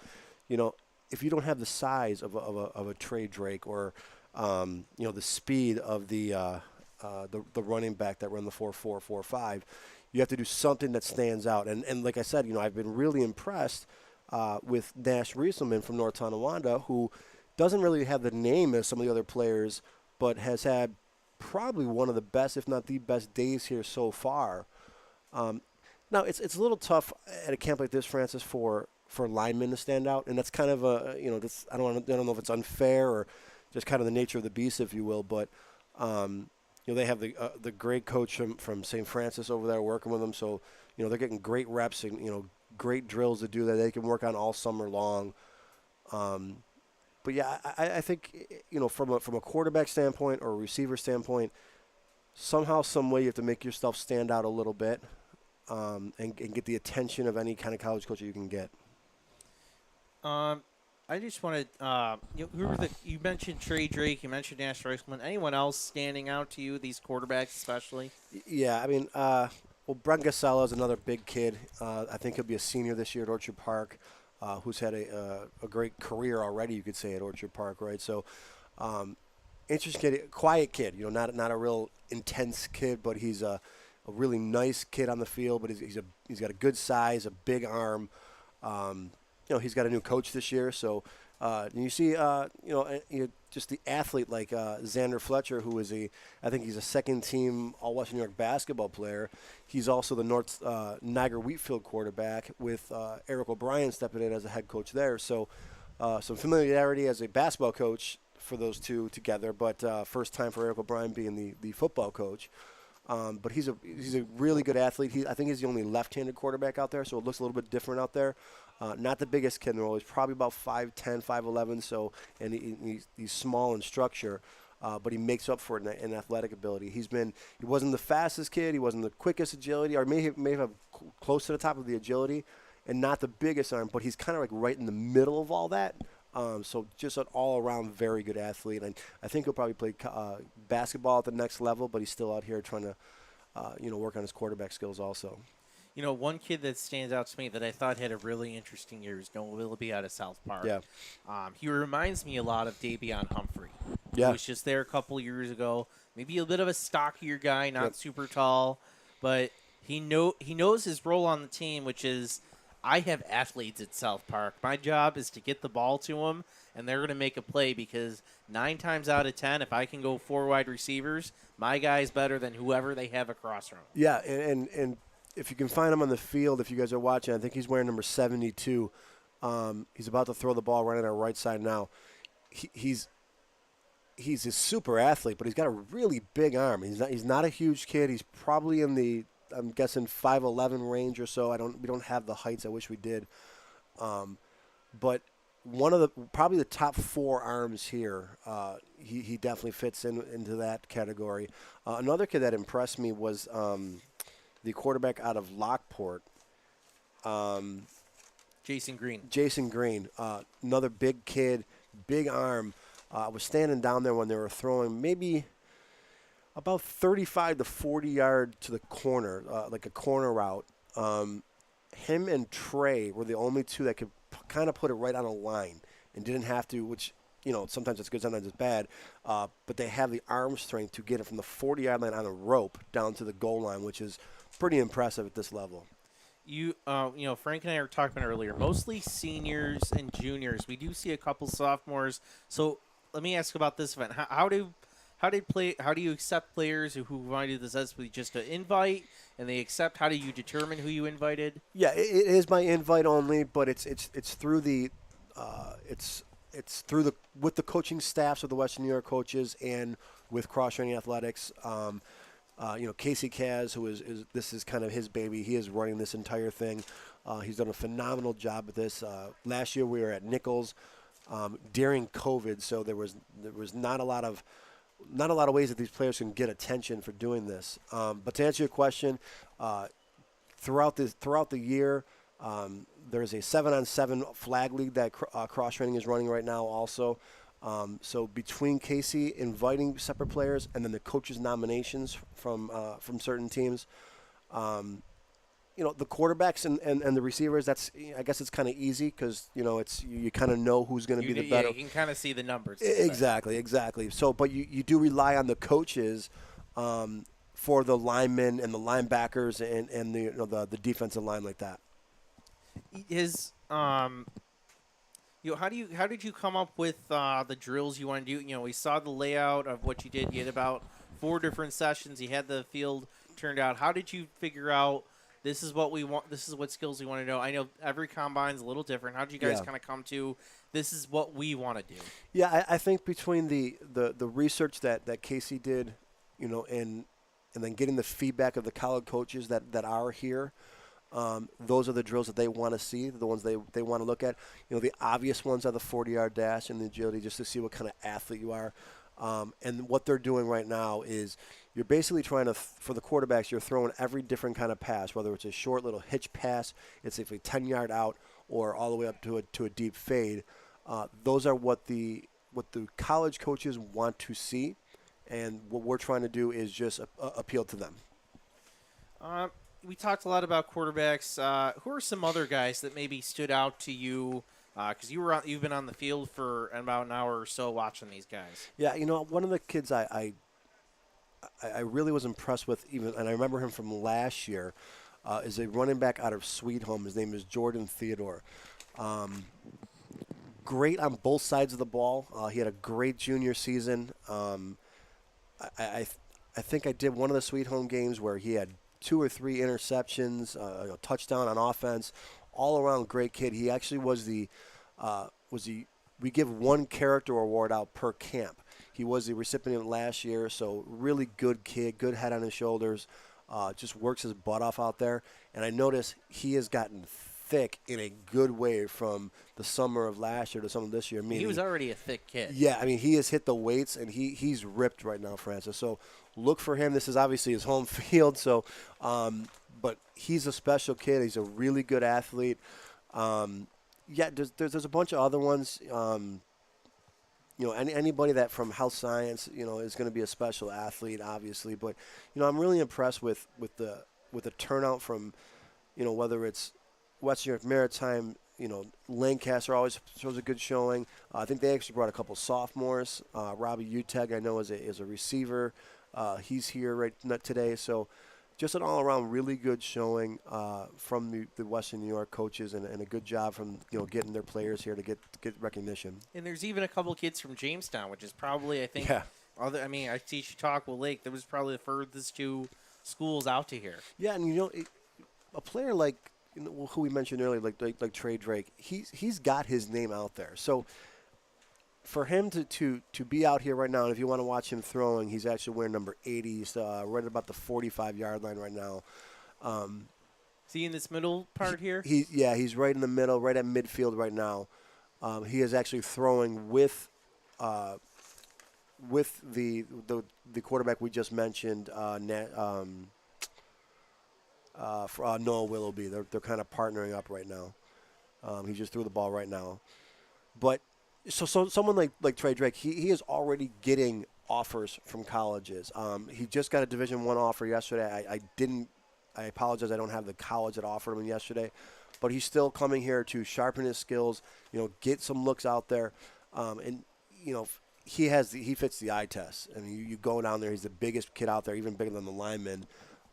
If you don't have the size of a Trey Drake or the speed of the running back that run the 4.4, 4.5, you have to do something that stands out. And like I said, I've been really impressed with Nash Rieselman from North Tonawanda, who doesn't really have the name as some of the other players, but has had probably one of the best, if not the best, days here so far. Now, it's a little tough at a camp like this, Francis, for linemen to stand out, and that's kind of I don't know if it's unfair or just kind of the nature of the beast, if you will. But they have the great coach from St. Francis over there working with them, so they're getting great reps and great drills to do that they can work on all summer long. But yeah, I think from a quarterback standpoint or a receiver standpoint, somehow, some way you have to make yourself stand out a little bit and get the attention of any kind of college coach that you can get. I just wanted you mentioned Trey Drake, you mentioned Nash Rieselman. Anyone else standing out to you? These quarterbacks, especially. Yeah, I mean, Brent Gosala is another big kid. I think he'll be a senior this year at Orchard Park. Who's had a great career already, you could say, at Orchard Park, right? So, interesting kid, quiet kid. Not a real intense kid, but he's a really nice kid on the field. But he's got a good size, a big arm. He's got a new coach this year, so you see, just the athlete like Xander Fletcher, who is I think he's a second-team All-Western New York basketball player. He's also the North Niagara Wheatfield quarterback with Eric O'Brien stepping in as a head coach there. So some familiarity as a basketball coach for those two together, but first time for Eric O'Brien being the football coach. But he's a really good athlete. I think he's the only left-handed quarterback out there, so it looks a little bit different out there. Not the biggest kid in the world. He's probably about 5'10", 5'11", so, and he's small in structure, but he makes up for it in athletic ability. He wasn't the fastest kid. He wasn't the quickest agility, or may have close to the top of the agility, and not the biggest arm, but he's kind of like right in the middle of all that. So just an all-around very good athlete. And I think he'll probably play basketball at the next level, but he's still out here trying to, work on his quarterback skills also. You know, one kid that stands out to me that I thought had a really interesting year is Noah Willoughby out of South Park. Yeah. He reminds me a lot of Davion Humphrey. Yeah. He was just there a couple years ago. Maybe a bit of a stockier guy, not super tall, but he knows his role on the team, which is I have athletes at South Park. My job is to get the ball to them, and they're going to make a play because 9 times out of 10, if I can go 4 wide receivers, my guy's better than whoever they have across from him. Yeah, and if you can find him on the field, if you guys are watching, I think he's wearing number 72. He's about to throw the ball right on our right side now. He's a super athlete, but he's got a really big arm. He's not a huge kid. He's probably in the, I'm guessing, 5'11" range or so. We don't have the heights. I wish we did. But one of probably the top 4 arms here. He definitely fits into that category. Another kid that impressed me was the quarterback out of Lockport. Jason Green. Jason Green, another big kid, big arm. I was standing down there when they were throwing maybe about 35 to 40 yard to the corner, like a corner route. Him and Trey were the only 2 that could kind of put it right on a line and didn't have to, which, sometimes it's good, sometimes it's bad. But they have the arm strength to get it from the 40-yard line on a rope down to the goal line, which is pretty impressive at this level. Frank and I were talking about earlier, mostly seniors and juniors. We do see a couple sophomores. So let me ask about this event. How do you accept players who invited this as just an invite, and they accept? How do you determine who you invited? Yeah, it is by invite only, but it's through the with the coaching staffs of the Western New York coaches and with Cross Training Athletics. Casey Kaz, who is this is kind of his baby. He is running this entire thing. He's done a phenomenal job with this. Last year we were at Nichols during COVID, so there was not a lot of ways that these players can get attention for doing this. But to answer your question, throughout the year, there's a 7-on-7 flag league that Cross Training is running right now also. So between Casey inviting separate players and then the coaches' nominations from certain teams, the quarterbacks and the receivers, I guess it's kind of easy because you kind of know who's going to be the better. Yeah, you can kind of see the numbers. Exactly. So, but you do rely on the coaches for the linemen and the linebackers and the defensive line like that. How did you come up with the drills you want to do? We saw the layout of what you did. You had about 4 different sessions. You had the field turned out. How did you figure out this is what we want? This is what skills we want to know. I know every combine's a little different. How did you guys kind of come to this is what we want to do? Yeah, I think between the research that Casey did, and then getting the feedback of the college coaches that are here. Those are the drills that they want to see, the ones they want to look at. The obvious ones are the 40-yard dash and the agility, just to see what kind of athlete you are. And what they're doing right now is you're basically trying to, for the quarterbacks, you're throwing every different kind of pass, whether it's a short little hitch pass, it's a 10-yard out, or all the way up to a deep fade. Those are what the college coaches want to see, and what we're trying to do is just appeal to them. We talked a lot about quarterbacks. Who are some other guys that maybe stood out to you? Because you've been on the field for about an hour or so watching these guys. Yeah, one of the kids I really was impressed with, and I remember him from last year, is a running back out of Sweet Home. His name is Jordan Theodore. Great on both sides of the ball. He had a great junior season. I think I did one of the Sweet Home games where he had 2 or 3 interceptions, a touchdown on offense, all around great kid. He actually we give 1 character award out per camp. He was the recipient last year, so really good kid, good head on his shoulders, just works his butt off out there. And I noticed he has gotten thick in a good way from the summer of last year to some of this year. He was already a thick kid. Yeah, he has hit the weights, and he's ripped right now, Francis. So look for him. This is obviously his home field, so but he's a special kid. He's a really good athlete. Yeah, there's a bunch of other ones. Anybody that from health science, is going to be a special athlete, obviously. But I'm really impressed with the turnout from, whether it's Western New York Maritime, Lancaster always shows a good showing. I think they actually brought a couple sophomores. Robbie Uteg, I know, is a receiver. He's here today. So just an all-around really good showing from the Western New York coaches, and a good job from getting their players here to get recognition. And there's even a couple kids from Jamestown, which is probably, I think, Yeah. I see Chautauqua Lake. That was probably the furthest two schools out to here. Yeah, and a player like who we mentioned earlier, like Trey Drake, he's got his name out there. So for him to be out here right now, and if you want to watch him throwing, he's actually wearing number 80. He's right about the 45-yard line right now. Is he in this middle part here? He's right in the middle, right at midfield right now. He is actually throwing with the quarterback we just mentioned, Noah Willoughby. They're kind of partnering up right now. He just threw the ball right now. But so someone like Trey Drake, he is already getting offers from colleges. He just got a Division I offer yesterday. I apologize, I don't have the college that offered him yesterday. But he's still coming here to sharpen his skills, get some looks out there. He fits the eye test. I mean, you go down there, he's the biggest kid out there, even bigger than the lineman.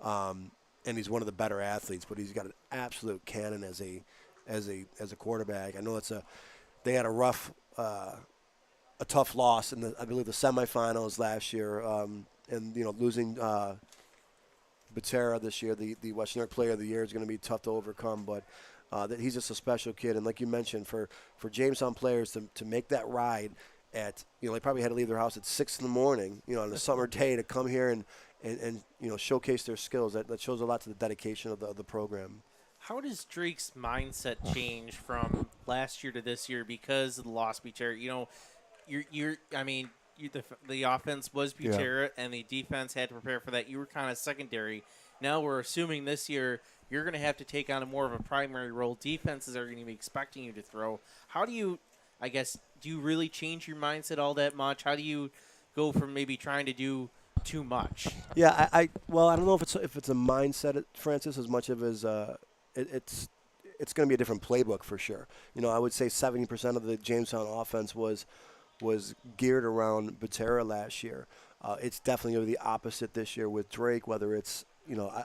And he's one of the better athletes, but he's got an absolute cannon as a quarterback. I know they had a tough loss in I believe the semifinals last year, and losing Batera this year, the Western New York Player of the Year, is going to be tough to overcome. But that he's just a special kid, and like you mentioned, for Jamestown players to make that ride at they probably had to leave their house at 6 in the morning, on a summer day to come here and showcase their skills. That shows a lot to the dedication of the program. How does Drake's mindset change from last year to this year because of the loss Butera? The offense was Butera, and the defense had to prepare for that. You were kind of secondary. Now we're assuming this year you're going to have to take on more of a primary role. Defenses are going to be expecting you to throw. How do you, do you really change your mindset all that much? How do you go from maybe trying to do too much? Yeah, I don't know if it's a mindset, Francis, as much of as it's going to be a different playbook for sure. I would say 70% of the Jamestown offense was geared around Batera last year. It's definitely going to be the opposite this year with Drake. Whether it's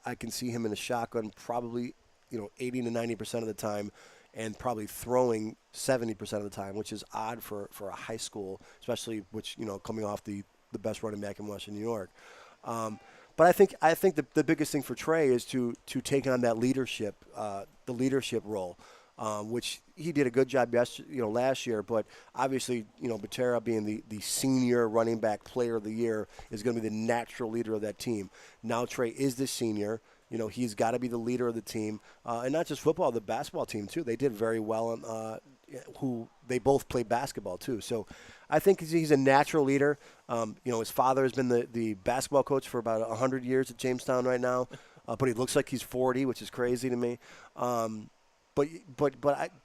I can see him in a shotgun probably 80 to 90% of the time, and probably throwing 70% of the time, which is odd for a high school, especially coming off the best running back in Western New York. But I think the biggest thing for Trey is to take on that leadership role, which he did a good job last year. But obviously, Batera being the senior running back player of the year is going to be the natural leader of that team. Now Trey is the senior. He's got to be the leader of the team, and not just football, the basketball team too. They did very well. They both play basketball too. So I think he's a natural leader. His father has been the basketball coach for about 100 years at Jamestown right now, but he looks like he's 40, which is crazy to me. But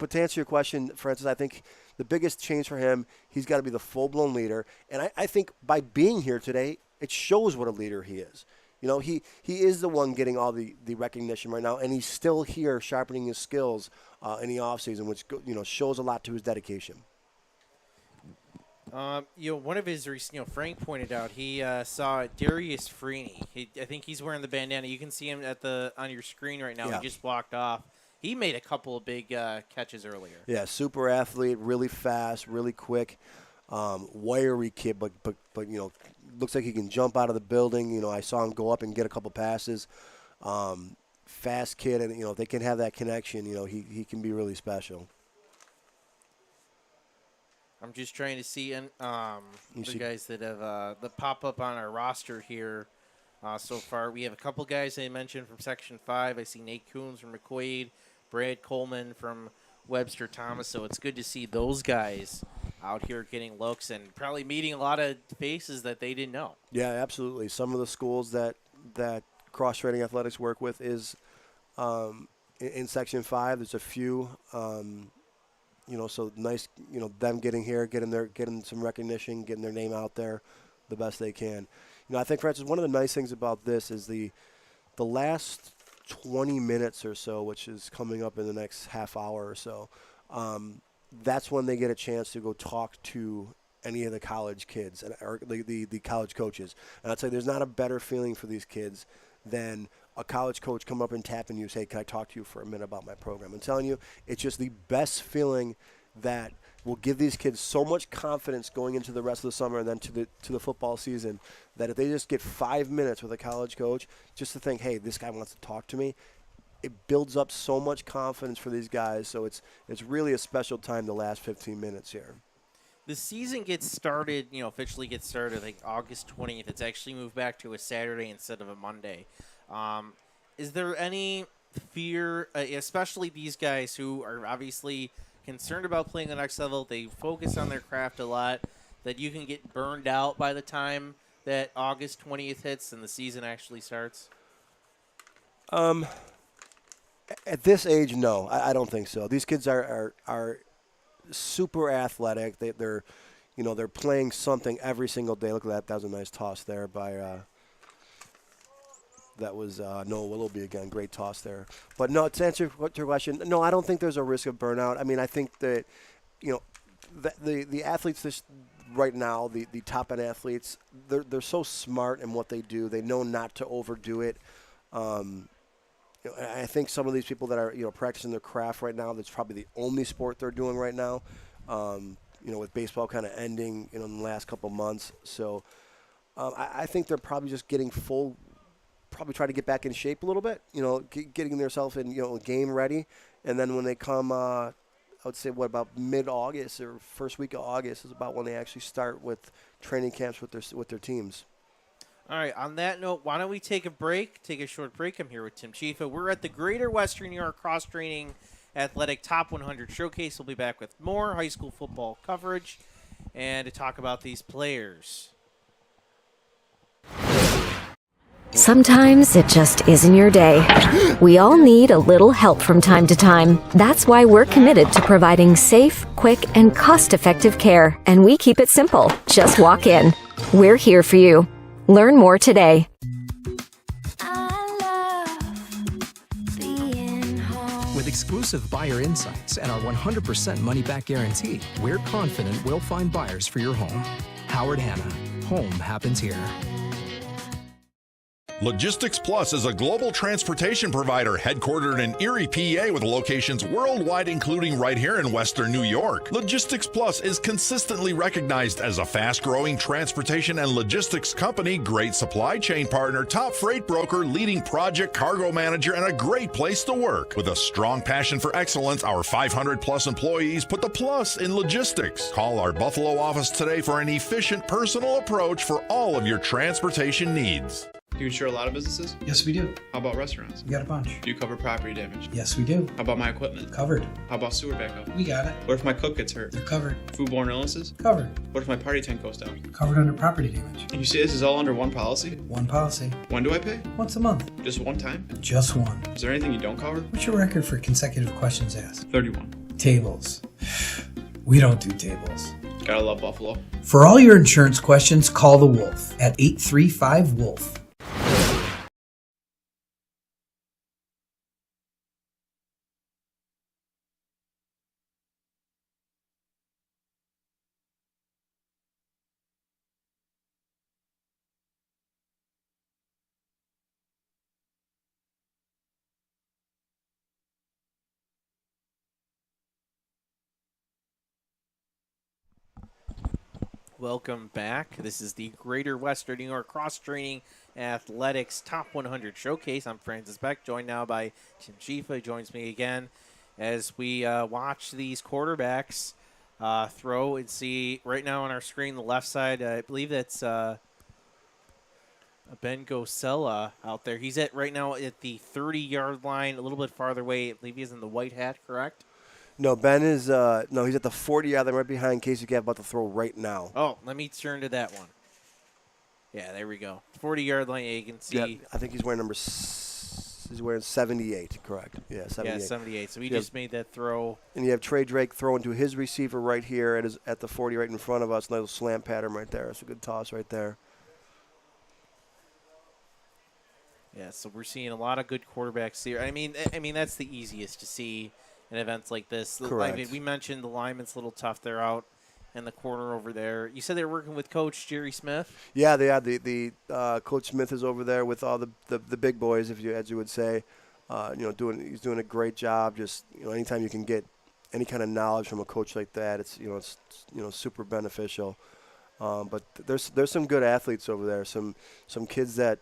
to answer your question, Francis, I think the biggest change for him, he's got to be the full-blown leader. And I think by being here today, it shows what a leader he is. He is the one getting all the recognition right now, and he's still here sharpening his skills in the offseason, which shows a lot to his dedication. One of his, Frank pointed out, he saw Darius Freeney. I think he's wearing the bandana. You can see him on your screen right now. Yeah. He just walked off. He made a couple of big catches earlier. Yeah, super athlete, really fast, really quick, wiry kid, but looks like he can jump out of the building. I saw him go up and get a couple passes. Fast kid, and if they can have that connection, he can be really special. I'm just trying to see the guys that have the pop up on our roster here so far. We have a couple guys I mentioned from Section 5. I see Nate Coons from McQuaid, Brad Coleman from Webster Thomas. So it's good to see those guys out here getting looks and probably meeting a lot of faces that they didn't know. Yeah, absolutely. Some of the schools that cross-training athletics work with is in Section 5. There's a few. So nice, them getting here, getting some recognition, getting their name out there the best they can. I think, Francis, one of the nice things about this is the last 20 minutes or so, which is coming up in the next half hour or so, that's when they get a chance to go talk to any of the college kids or the college coaches. And I'd say there's not a better feeling for these kids than a college coach come up and tapping you, say, can I talk to you for a minute about my program? I'm telling you, it's just the best feeling that will give these kids so much confidence going into the rest of the summer and then to the football season, that if they just get 5 minutes with a college coach just to think, hey, this guy wants to talk to me, it builds up so much confidence for these guys. So it's really a special time, the last 15 minutes here. The season gets started, officially gets started like August 20th. It's actually moved back to a Saturday instead of a Monday. Is there any fear, especially these guys who are obviously concerned about playing the next level, they focus on their craft a lot, that you can get burned out by the time that August 20th hits and the season actually starts? At this age, no, I don't think so. These kids are super athletic. They're playing something every single day. Look at that. That was a nice toss there by that was Noah Willoughby again. Great toss there. But no, to answer your question, no, I don't think there's a risk of burnout. I mean, I think that the athletes right now, the top end athletes, they're so smart in what they do. They know not to overdo it. I think some of these people that are practicing their craft right now, that's probably the only sport they're doing right now. With baseball kind of ending in the last couple months, so I think they're probably just getting probably try to get back in shape a little bit. Getting themselves in game ready, and then when they come, I would say about mid-August or first week of August is about when they actually start with training camps with their teams. All right, on that note, why don't we take a short break. I'm here with Tim Chifa. We're at the Greater Western New York Cross-Training Athletic Top 100 Showcase. We'll be back with more high school football coverage and to talk about these players. Sometimes it just isn't your day. We all need a little help from time to time. That's why we're committed to providing safe, quick, and cost-effective care. And we keep it simple. Just walk in. We're here for you. Learn more today. With exclusive buyer insights and our 100% money-back guarantee, we're confident we'll find buyers for your home. Howard Hanna. Home happens here. Logistics Plus is a global transportation provider headquartered in Erie, PA with locations worldwide, including right here in Western New York. Logistics Plus is consistently recognized as a fast-growing transportation and logistics company, great supply chain partner, top freight broker, leading project cargo manager, and a great place to work. With a strong passion for excellence, our 500-plus employees put the plus in logistics. Call our Buffalo office today for an efficient, personal approach for all of your transportation needs. Do you insure a lot of businesses? Yes, we do. How about restaurants? We got a bunch. Do you cover property damage? Yes, we do. How about my equipment? Covered. How about sewer backup? We got it. What if my cook gets hurt? They're covered. Foodborne illnesses? Covered. What if my party tent goes down? Covered under property damage. And you say this is all under one policy? One policy. When do I pay? Once a month. Just one time? Just one. Is there anything you don't cover? What's your record for consecutive questions asked? 31. Tables. We don't do tables. Gotta love Buffalo. For all your insurance questions, call the Wolf at 835-WOLF. Welcome back. This is the Greater Western New York Cross-Training Athletics Top 100 Showcase. I'm Francis Beck, joined now by Tim Chifa. Joins me again as we watch these quarterbacks throw and see right now on our screen, the left side, I believe that's Ben Gosella out there. He's right now at the 30-yard line, a little bit farther away. I believe he's in the white hat, correct? No, Ben is he's at the 40-yard line right behind Casey Gabb, about to throw right now. Oh, let me turn to that one. Yeah, there we go. 40-yard line, you can see. Yeah, I think he's wearing number 6. He's wearing 78, correct? Yeah, 78. Yeah, 78. So he Yeah. just made that throw. And you have Trey Drake throwing to his receiver right here at the 40 right in front of us. Little slant pattern right there. It's a good toss right there. Yeah, so we're seeing a lot of good quarterbacks here. I mean that's the easiest to see in events like this. Correct. I mean, we mentioned the lineman's a little tough. They're out in the corner over there. You said they were working with Coach Jerry Smith? Yeah, they had the Coach Smith is over there with all the big boys, as you would say. He's doing a great job. Just anytime you can get any kind of knowledge from a coach like that, it's super beneficial. But there's some good athletes over there. Some kids that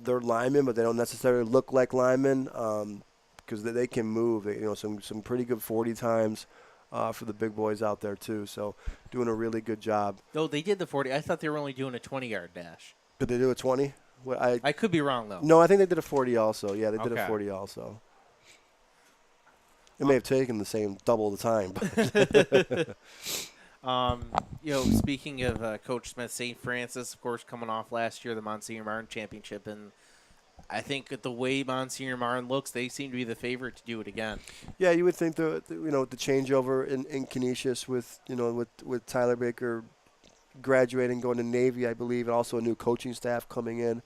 they're linemen, but they don't necessarily look like linemen because they can move. Some pretty good 40 times for the big boys out there too. So doing a really good job. No, they did the 40. I thought they were only doing a 20-yard dash. Did they do a 20? Well, I could be wrong though. No, I think they did a 40 also. Yeah, they did Okay. a 40 also. It may have taken the same double the time. Speaking of Coach Smith, St. Francis, of course, coming off last year, the Monsignor Martin Championship, and I think the way Monsignor Martin looks, they seem to be the favorite to do it again. Yeah, you would think the changeover in Canisius with Tyler Baker graduating, going to Navy, I believe, and also a new coaching staff coming in.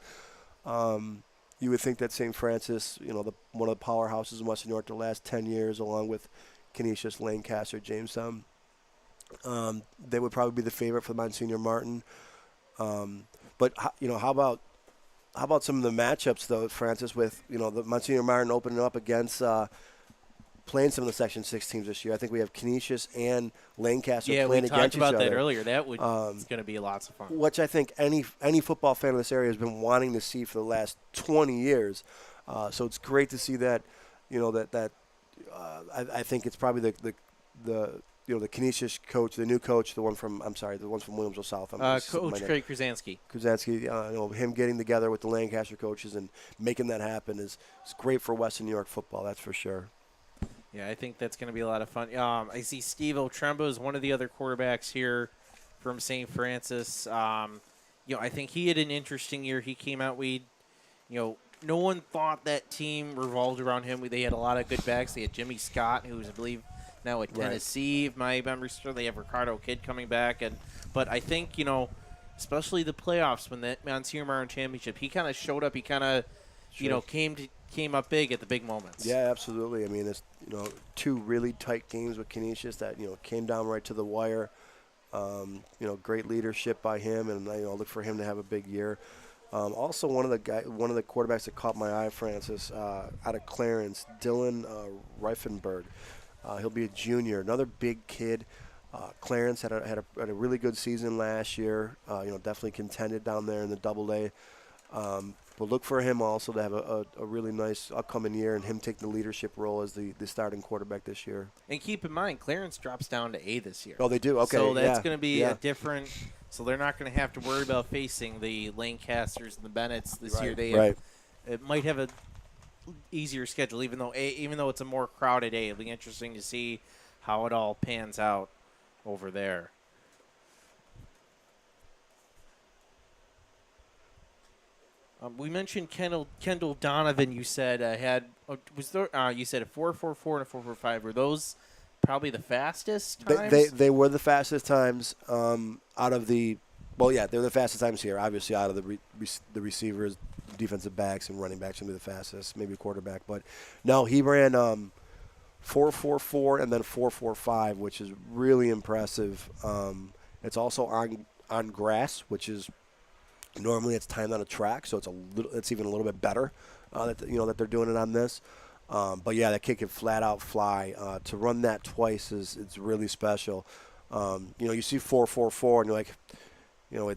You would think that St. Francis, one of the powerhouses in Western New York the last 10 years, along with Canisius, Lancaster, Jamestown, they would probably be the favorite for Monsignor Martin. But how about some of the matchups though, Francis, with the Monsignor Martin opening up against playing some of the Section 6 teams this year. I think we have Canisius and Lancaster playing against each other. Yeah, we talked about that earlier. It's going to be lots of fun. Which I think any football fan of this area has been wanting to see for the last 20 years. So it's great to see that. I think it's probably the Canisius coach, the new coach, the ones from Williamsville South. Coach Craig Krasansky. Him getting together with the Lancaster coaches and making that happen is great for Western New York football. That's for sure. Yeah, I think that's going to be a lot of fun. I see Steve Otremba is one of the other quarterbacks here from St. Francis. I think he had an interesting year. He came out. No one thought that team revolved around him. They had a lot of good backs. They had Jimmy Scott, who's I believe now at Tennessee. If my memory's true, they have Ricardo Kidd coming back, but I think especially the playoffs when that Monsignor Martin Championship, he kind of showed up. He kind of came up big at the big moments. Yeah, absolutely. I mean, it's two really tight games with Canisius that came down right to the wire. Great leadership by him, and look for him to have a big year. Also, one of the quarterbacks that caught my eye, Francis, out of Clarence, Dylan Reifenberg. He'll be a junior, another big kid. Clarence had a really good season last year. Definitely contended down there in the Double-A. But look for him also to have a really nice upcoming year and him take the leadership role as the starting quarterback this year. And keep in mind, Clarence drops down to A this year. Oh, they do? Okay. So that's going to be a different – so they're not going to have to worry about facing the Lancasters and the Bennetts this year. It might have a easier schedule, even though it's a more crowded A. It'll be interesting to see how it all pans out over there. We mentioned Kendall Donovan. You said you said a 4.44 and a 4.45. Were those probably the fastest times? They were the fastest times out of the. Well, yeah, they're the fastest times here. Obviously, out of the receivers, defensive backs, and running backs, gonna be the fastest. Maybe a quarterback, but no, he ran 4.44 and then 4.45, which is really impressive. It's also on grass, which is. Normally it's timed on a track, so it's even a little bit better that they're doing it on this. But yeah, that kid can flat out fly. To run that twice it's really special. You see 4.44 and you're like,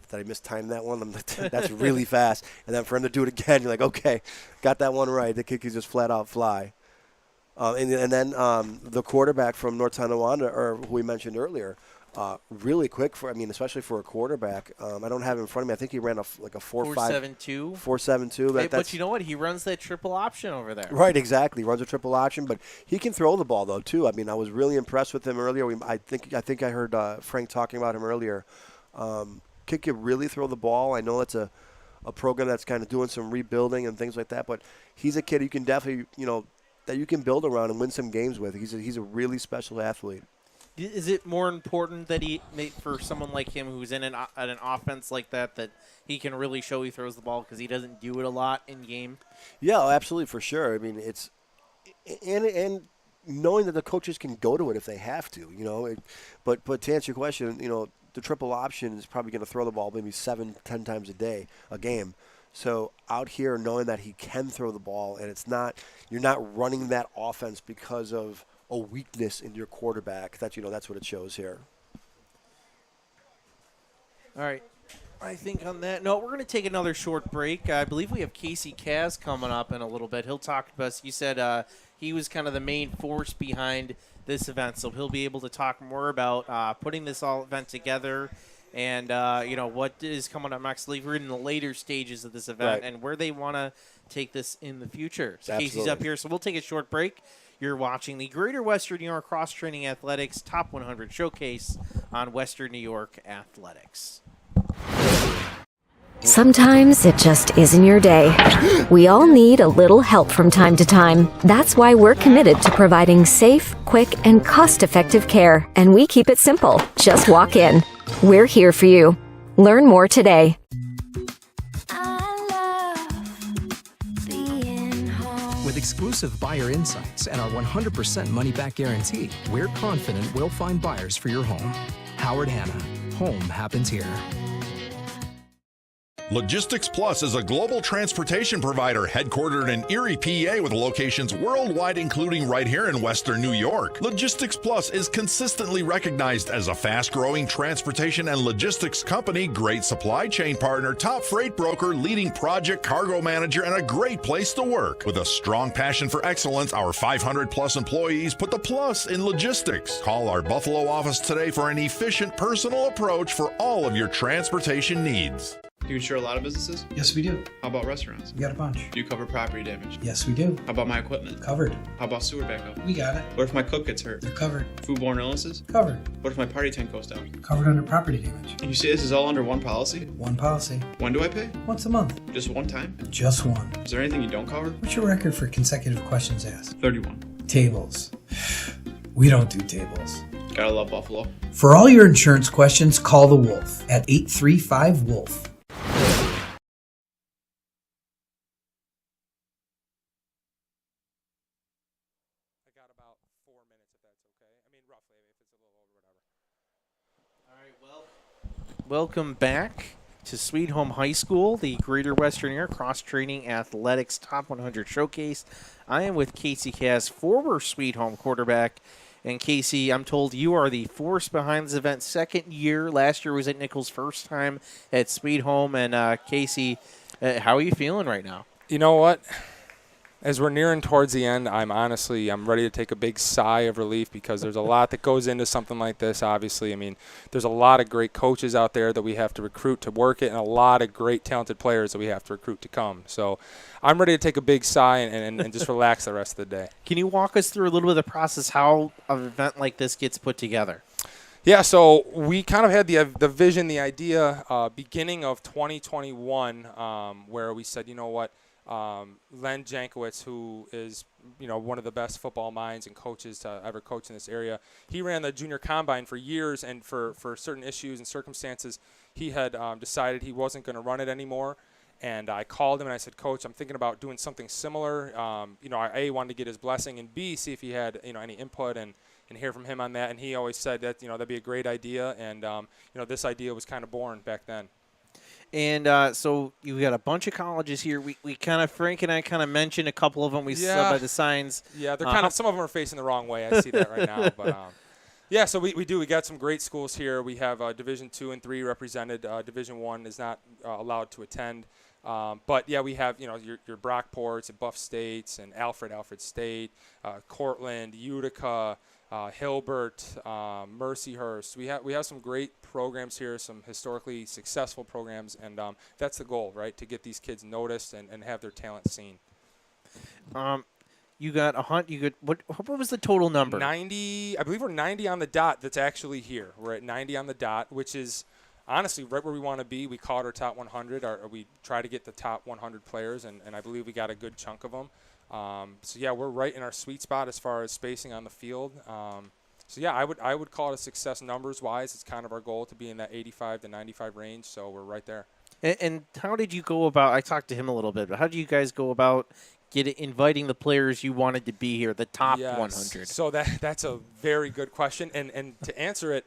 did I mistime that one? That's really fast. And then for him to do it again, you're like, okay, got that one right. The kid can just flat out fly. And then the quarterback from North Tonawanda, or who we mentioned earlier. Really quick especially for a quarterback. I don't have it in front of me. I think he ran a 4.72. 4.72. But you know what? He runs that triple option over there. Right, exactly. He runs a triple option, but he can throw the ball though too. I was really impressed with him earlier. I think I heard Frank talking about him earlier. Kid can really throw the ball. I know it's a a program that's kind of doing some rebuilding and things like that. But he's a kid you can definitely, that you can build around and win some games with. He's a really special athlete. Is it more important that for someone like him who's in an offense like that he can really show he throws the ball because he doesn't do it a lot in game? Yeah, absolutely, for sure. I mean, it's and knowing that the coaches can go to it if they have to, But to answer your question, the triple option is probably going to throw the ball maybe 7-10 times a game. So out here, knowing that he can throw the ball, and you're not running that offense because of a weakness in your quarterback. That's what it shows here. All right. I think on that note, we're going to take another short break. I believe we have Casey Kaz coming up in a little bit. He'll talk to us. You said he was kind of the main force behind this event, so he'll be able to talk more about putting this all event together and, what is coming up next. We're in the later stages of this event and where they want to take this in the future. So Absolutely. Casey's up here, so we'll take a short break. You're watching the Greater Western New York Cross Training Athletics Top 100 Showcase on Western New York Athletics. Sometimes it just isn't your day. We all need a little help from time to time. That's why we're committed to providing safe, quick, and cost-effective care. And we keep it simple. Just walk in. We're here for you. Learn more today. With exclusive buyer insights and our 100% money-back guarantee, we're confident we'll find buyers for your home. Howard Hanna. Home happens here. Logistics Plus is a global transportation provider headquartered in Erie, PA with locations worldwide, including right here in Western New York. Logistics Plus is consistently recognized as a fast-growing transportation and logistics company, great supply chain partner, top freight broker, leading project cargo manager, and a great place to work. With a strong passion for excellence, our 500-plus employees put the plus in logistics. Call our Buffalo office today for an efficient, personal approach for all of your transportation needs. Do you insure a lot of businesses? Yes, we do. How about restaurants? We got a bunch. Do you cover property damage? Yes, we do. How about my equipment? Covered. How about sewer backup? We got it. What if my cook gets hurt? They're covered. Foodborne illnesses? Covered. What if my party tent goes down? Covered under property damage. And you say this is all under one policy? One policy. When do I pay? Once a month. Just one time? Just one. Is there anything you don't cover? What's your record for consecutive questions asked? 31. Tables. We don't do tables. Gotta love Buffalo. For all your insurance questions, call the Wolf at 835-WOLF. Welcome back to Sweet Home High School, the Greater Western New York Cross Training Athletics Top 100 Showcase. I am with Casey Kaz, former Sweet Home quarterback. And Casey, I'm told you are the force behind this event. Second year. Last year was at Nichols' first time at Sweet Home. And Casey, how are you feeling right now? You know what? As we're nearing towards the end, I'm ready to take a big sigh of relief because there's a lot that goes into something like this, obviously. I mean, there's a lot of great coaches out there that we have to recruit to work it and a lot of great talented players that we have to recruit to come. So I'm ready to take a big sigh and just relax the rest of the day. Can you walk us through a little bit of the process, how an event like this gets put together? Yeah, so we kind of had the vision, the idea beginning of 2021 where we said, you know what, Len Jankowicz, who is, one of the best football minds and coaches to ever coach in this area, he ran the junior combine for years, and for certain issues and circumstances, he had decided he wasn't going to run it anymore. And I called him and I said, Coach, I'm thinking about doing something similar. I wanted to get his blessing, and B, see if he had any input and hear from him on that. And he always said that that'd be a great idea. And this idea was kind of born back then. And so you got a bunch of colleges here. We kind of, Frank and I kind of mentioned a couple of them. We saw by the signs. Yeah, they're kind of, some of them are facing the wrong way. I see that right now. But yeah, so we do. We got some great schools here. We have Division II and III represented. Division I is not allowed to attend. But yeah, we have your Brockports and Buff States and Alfred State, Cortland, Utica, Hilbert, Mercyhurst. We have some great programs here, some historically successful programs, and that's the goal, right? To get these kids noticed and have their talent seen. You got what was the total number? 90. I believe we're 90 on the dot. That's actually here. We're at 90 on the dot, which is honestly right where we want to be. We call it our top 100, or we try to get the top 100 players, and I believe we got a good chunk of them. So yeah, we're right in our sweet spot as far as spacing on the field. So yeah, I would call it a success numbers wise. It's kind of our goal to be in that 85 to 95 range. So we're right there. And how did you go about? I talked to him a little bit, but how did you guys go about inviting the players you wanted to be here, the top 100? So that's a very good question, and to answer it,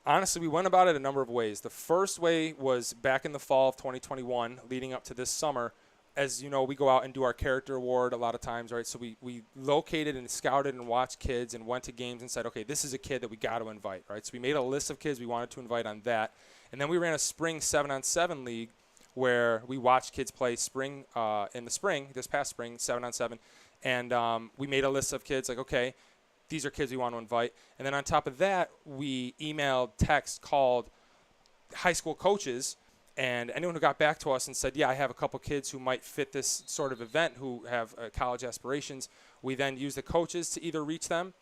honestly, we went about it a number of ways. The first way was back in the fall of 2021, leading up to this summer. As you know, we go out and do our character award a lot of times, right? So we located and scouted and watched kids and went to games and said, okay, this is a kid that we got to invite, right? So we made a list of kids we wanted to invite on that. And then we ran a spring 7-on-7 league where we watched kids play in the spring, this past spring, 7-on-7. And we made a list of kids like, okay, these are kids we want to invite. And then on top of that, we emailed, text, called high school coaches and anyone who got back to us and said, yeah, I have a couple kids who might fit this sort of event who have college aspirations. We then used the coaches to either reach them.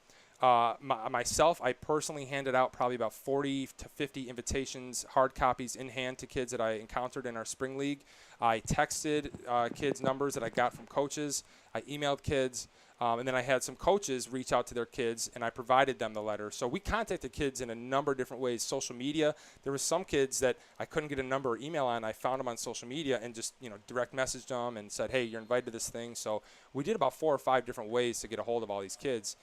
Myself, I personally handed out probably about 40 to 50 invitations, hard copies in hand to kids that I encountered in our spring league. I texted kids numbers that I got from coaches. I emailed kids. And then I had some coaches reach out to their kids, and I provided them the letter. So we contacted kids in a number of different ways. Social media, there were some kids that I couldn't get a number or email on. I found them on social media and just direct messaged them and said, hey, you're invited to this thing. So we did about 4 or 5 different ways to get a hold of all these kids.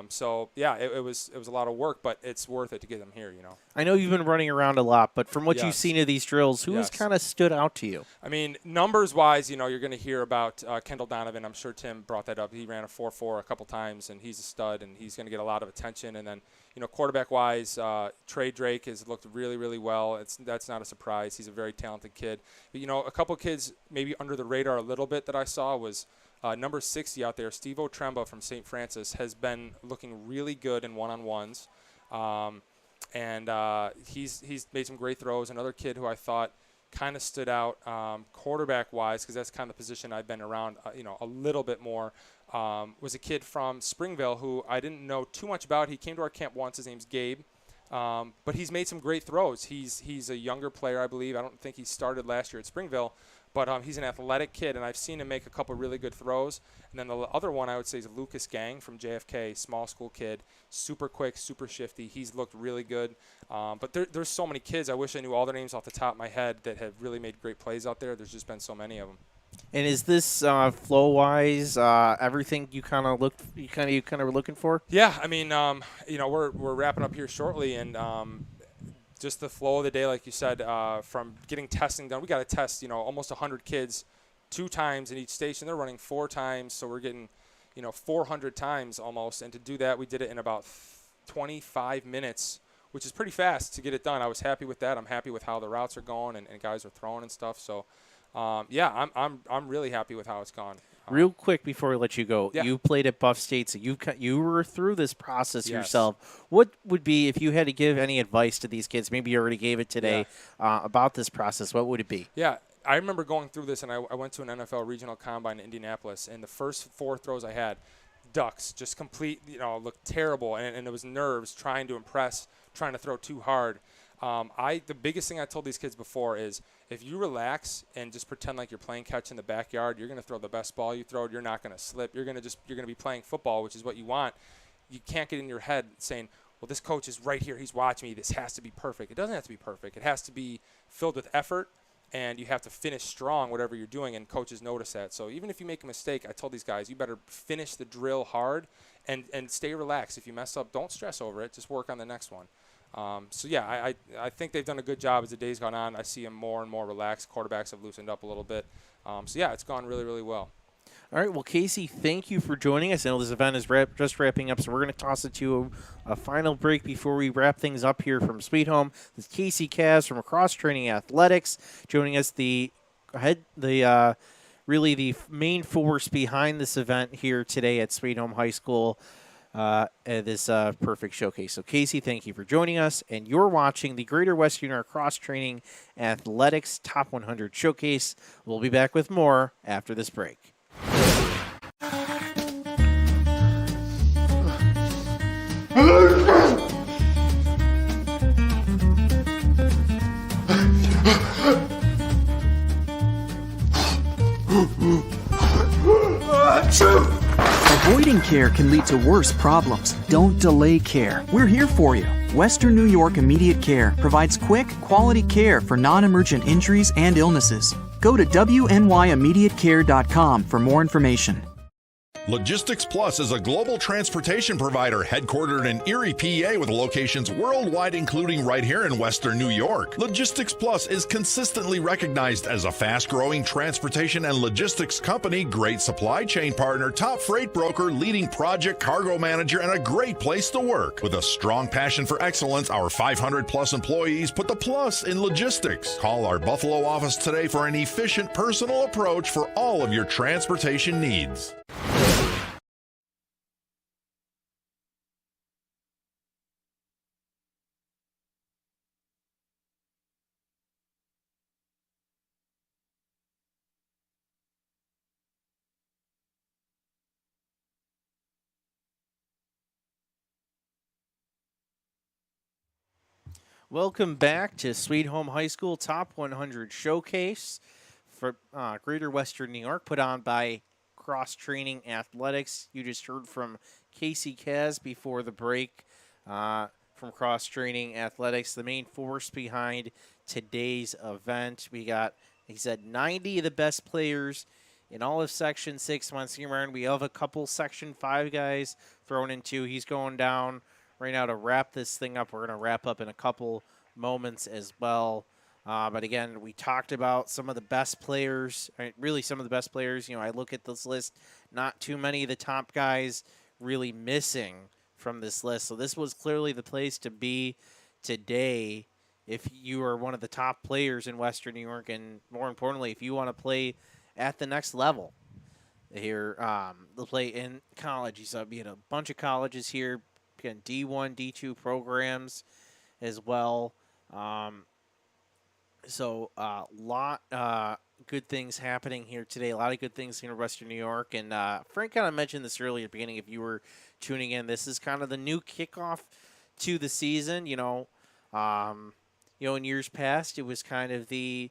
So yeah, it was a lot of work, but it's worth it to get them here. I know you've been running around a lot, but from what you've seen of these drills, who has kind of stood out to you? I mean, numbers wise, you're going to hear about Kendall Donovan. I'm sure Tim brought that up. He ran a 4.4 a couple times, and he's a stud, and he's going to get a lot of attention. And then quarterback wise, Trey Drake has looked really, really well. That's not a surprise. He's a very talented kid. But a couple kids maybe under the radar a little bit that I saw was. Number 60 out there, Steve Otremba from St. Francis, has been looking really good in one-on-ones. And he's made some great throws. Another kid who I thought kind of stood out quarterback-wise, because that's kind of the position I've been around a little bit more, was a kid from Springville who I didn't know too much about. He came to our camp once. His name's Gabe. But he's made some great throws. He's a younger player, I believe. I don't think he started last year at Springville. But he's an athletic kid, and I've seen him make a couple really good throws. And then the other one I would say is Lucas Gang from JFK, small school kid, super quick, super shifty. He's looked really good. But there's so many kids. I wish I knew all their names off the top of my head that have really made great plays out there. There's just been so many of them. And is this flow-wise everything you kind of were looking for? Yeah, I mean, we're wrapping up here shortly, and. Just the flow of the day, like you said, from getting testing done. We got to test, almost 100 kids 2 times in each station. They're running 4 times, so we're getting, 400 times almost. And to do that, we did it in about 25 minutes, which is pretty fast to get it done. I was happy with that. I'm happy with how the routes are going and guys are throwing and stuff. So, yeah, I'm really happy with how it's gone. Real quick before we let you go, yeah. You played at Buff State, so you were through this process yourself. What would be, if you had to give any advice to these kids, maybe you already gave it today, about this process, what would it be? Yeah, I remember going through this, and I went to an NFL regional combine in Indianapolis, and the first 4 throws I had, ducks, just complete, looked terrible, and it was nerves, trying to impress, trying to throw too hard. The biggest thing I told these kids before is if you relax and just pretend like you're playing catch in the backyard, you're going to throw the best ball you throw. You're not going to slip. You're going to be playing football, which is what you want. You can't get in your head saying, well, this coach is right here. He's watching me. This has to be perfect. It doesn't have to be perfect. It has to be filled with effort, and you have to finish strong, whatever you're doing, and coaches notice that. So even if you make a mistake, I told these guys, you better finish the drill hard and stay relaxed. If you mess up, don't stress over it. Just work on the next one. So, yeah, I think they've done a good job as the day's gone on. I see them more and more relaxed. Quarterbacks have loosened up a little bit. So, yeah, it's gone really, really well. All right, well, Casey, thank you for joining us. I know this event is just wrapping up, so we're going to toss it to a final break before we wrap things up here from Sweet Home. This is Casey Kaz from Cross Training Athletics joining us, really the main force behind this event here today at Sweet Home High School. This perfect showcase. So, Casey, thank you for joining us, and you're watching the Greater WNY Cross Training Athletics Top 100 Showcase. We'll be back with more after this break. care can lead to worse problems. Don't delay care. We're here for you. Western New York Immediate Care provides quick, quality care for non-emergent injuries and illnesses. Go to WNYImmediatecare.com for more information. Logistics Plus is a global transportation provider headquartered in Erie, PA with locations worldwide, including right here in Western New York. Logistics Plus is consistently recognized as a fast-growing transportation and logistics company, great supply chain partner, top freight broker, leading project cargo manager, and a great place to work. With a strong passion for excellence, our 500-plus employees put the plus in logistics. Call our Buffalo office today for an efficient, personal approach for all of your transportation needs. Welcome back to Sweet Home High School Top 100 Showcase for Greater Western New York, put on by Cross Training Athletics. You just heard from Casey Kaz before the break from Cross Training Athletics, the main force behind today's event. We got, like he said, 90 of the best players in all of Section 6 Monsignor. We have a couple Section 5 guys thrown into. He's going down right now to wrap this thing up. We're going to wrap up in a couple moments as well. But again, we talked about some of the best players, really some of the best players. You know, I look at this list, not too many of the top guys really missing from this list. So this was clearly the place to be today if you are one of the top players in Western New York, and more importantly, if you want to play at the next level here. They'll play in college. You have a bunch of colleges here. Again, D1, D2 programs as well. So a lot good things happening here today. A lot of good things here in Western New York. And Frank kind of mentioned this earlier at the beginning. If you were tuning in, this is kind of the new kickoff to the season. In years past, it was kind of the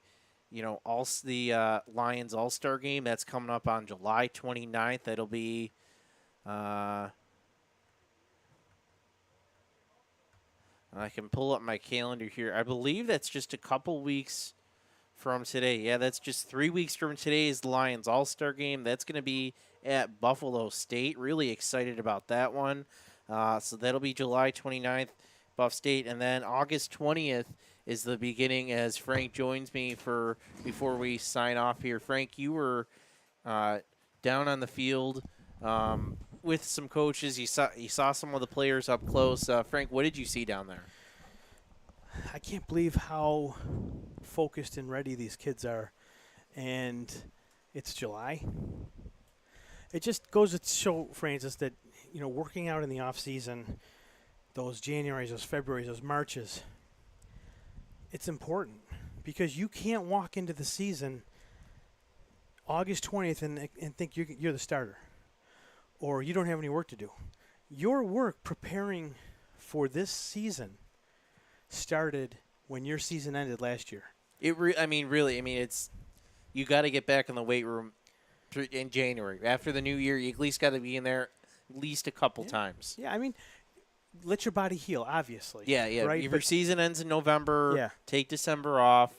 Lions All-Star game that's coming up on July 29th. That'll be I can pull up my calendar here. I believe that's just a couple weeks from today. Yeah, that's just 3 weeks from today is the Lions All-Star game. That's going to be at Buffalo State. Really excited about that one. So that'll be July 29th, Buff State. And then August 20th is the beginning as Frank joins me before we sign off here. Frank, you were down on the field with some coaches. You saw some of the players up close. Frank, what did you see down there? I can't believe how focused and ready these kids are. And it's July. It just goes to show, Francis, that, working out in the off season, those Januaries, those Februaries, those Marches, it's important because you can't walk into the season August 20th and think you're the starter, or you don't have any work to do. Your work preparing for this season started when your season ended last year. It's you got to get back in the weight room in January. After the new year, you at least got to be in there at least a couple times. Yeah, let your body heal, obviously. Yeah. Right? If your season ends in November, Yeah. take December off.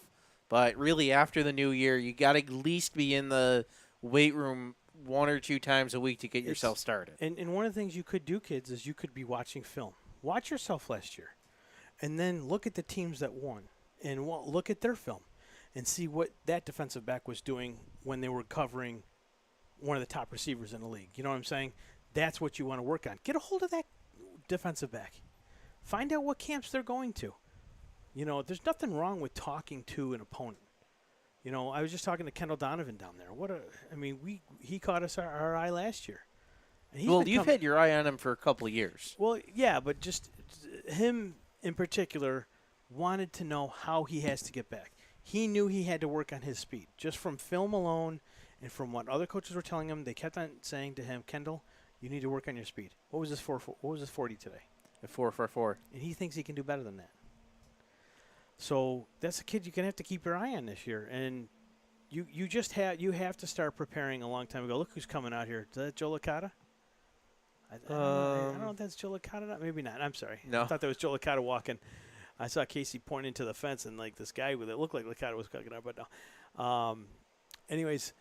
But really, after the new year, you got to at least be in the weight room 1 or 2 times a week to get yourself started. And one of the things you could do, kids, is you could be watching film. Watch yourself last year. And then look at the teams that won. And look at their film. And see what that defensive back was doing when they were covering one of the top receivers in the league. You know what I'm saying? That's what you want to work on. Get a hold of that defensive back. Find out what camps they're going to. There's nothing wrong with talking to an opponent. I was just talking to Kendall Donovan down there. He caught us our eye last year. And you've had your eye on him for a couple of years. Well, yeah, but just him in particular wanted to know how he has to get back. He knew he had to work on his speed. Just from film alone and from what other coaches were telling him, they kept on saying to him, Kendall, you need to work on your speed. What was his 40 today? A 4.44. And he thinks he can do better than that. So that's a kid you're going to have to keep your eye on this year. And you have to start preparing a long time ago. Look who's coming out here. Is that Joe Licata? I don't know if that's Joe Licata. Maybe not. I'm sorry. No. I thought that was Joe Licata walking. I saw Casey pointing to the fence, and like this guy with it looked like Licata was cooking up, but no. Anyways,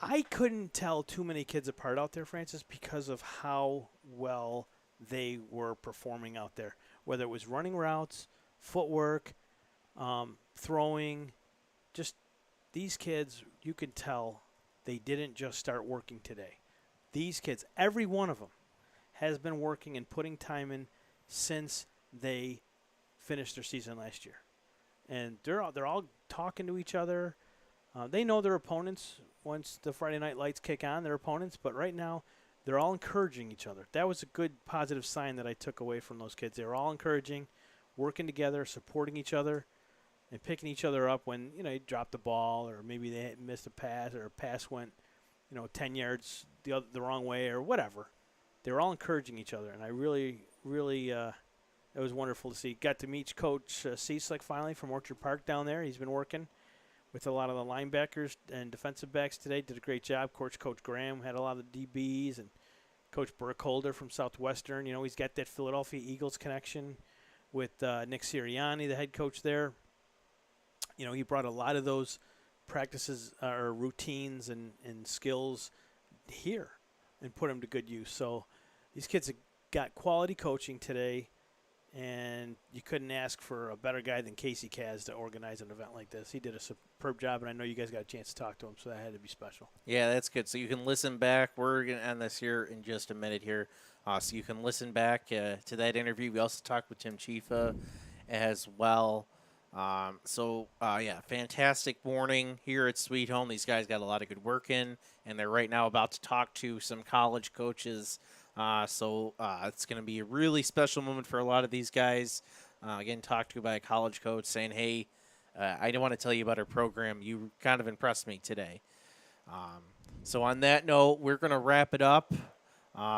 I couldn't tell too many kids apart out there, Francis, because of how well they were performing out there. Whether it was running routes, footwork, throwing, just these kids, you could tell they didn't just start working today. These kids, every one of them, has been working and putting time in since they finished their season last year. And they're all talking to each other. They know their opponents once the Friday night lights kick on, their opponents. But right now, they're all encouraging each other. That was a good positive sign that I took away from those kids. They were all encouraging, working together, supporting each other, and picking each other up when, you dropped the ball or maybe they had missed a pass or a pass went, 10 yards the wrong way or whatever. They were all encouraging each other, and I really, it was wonderful to see. Got to meet Coach Cieslik finally from Orchard Park down there. He's been working with a lot of the linebackers and defensive backs today. Did a great job. Coach Graham had a lot of the DBs, and Coach Burkholder from Southwestern. He's got that Philadelphia Eagles connection with Nick Sirianni, the head coach there. He brought a lot of those practices or routines and skills here and put them to good use. So these kids have got quality coaching today, and you couldn't ask for a better guy than Casey Kaz to organize an event like this. He did a superb job, and I know you guys got a chance to talk to him, so that had to be special. Yeah, that's good. So you can listen back. We're going to end this here in just a minute here. So you can listen back to that interview. We also talked with Tim Chifa as well. Fantastic morning here at Sweet Home. These guys got a lot of good work in, and they're right now about to talk to some college coaches. It's going to be a really special moment for a lot of these guys. Again, talked to by a college coach saying, hey, I want to tell you about our program. You kind of impressed me today. So on that note, we're going to wrap it up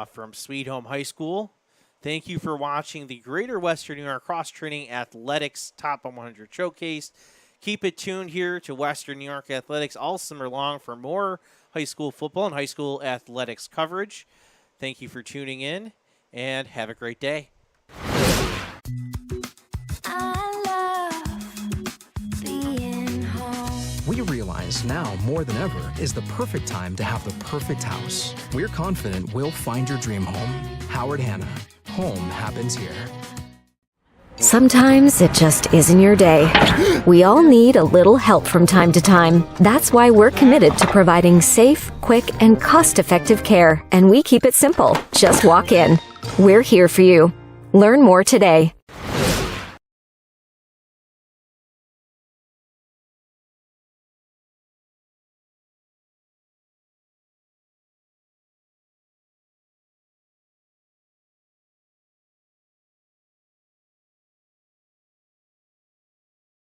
from Sweet Home High School. Thank you for watching the Greater Western New York Cross Training Athletics Top 100 Showcase. Keep it tuned here to Western New York Athletics all summer long for more high school football and high school athletics coverage. Thank you for tuning in, and have a great day. We realize now more than ever is the perfect time to have the perfect house. We're confident we'll find your dream home. Howard Hanna. Home happens here. Sometimes it just isn't your day. We all need a little help from time to time. That's why we're committed to providing safe, quick, and cost-effective care. And we keep it simple. Just walk in. We're here for you. Learn more today.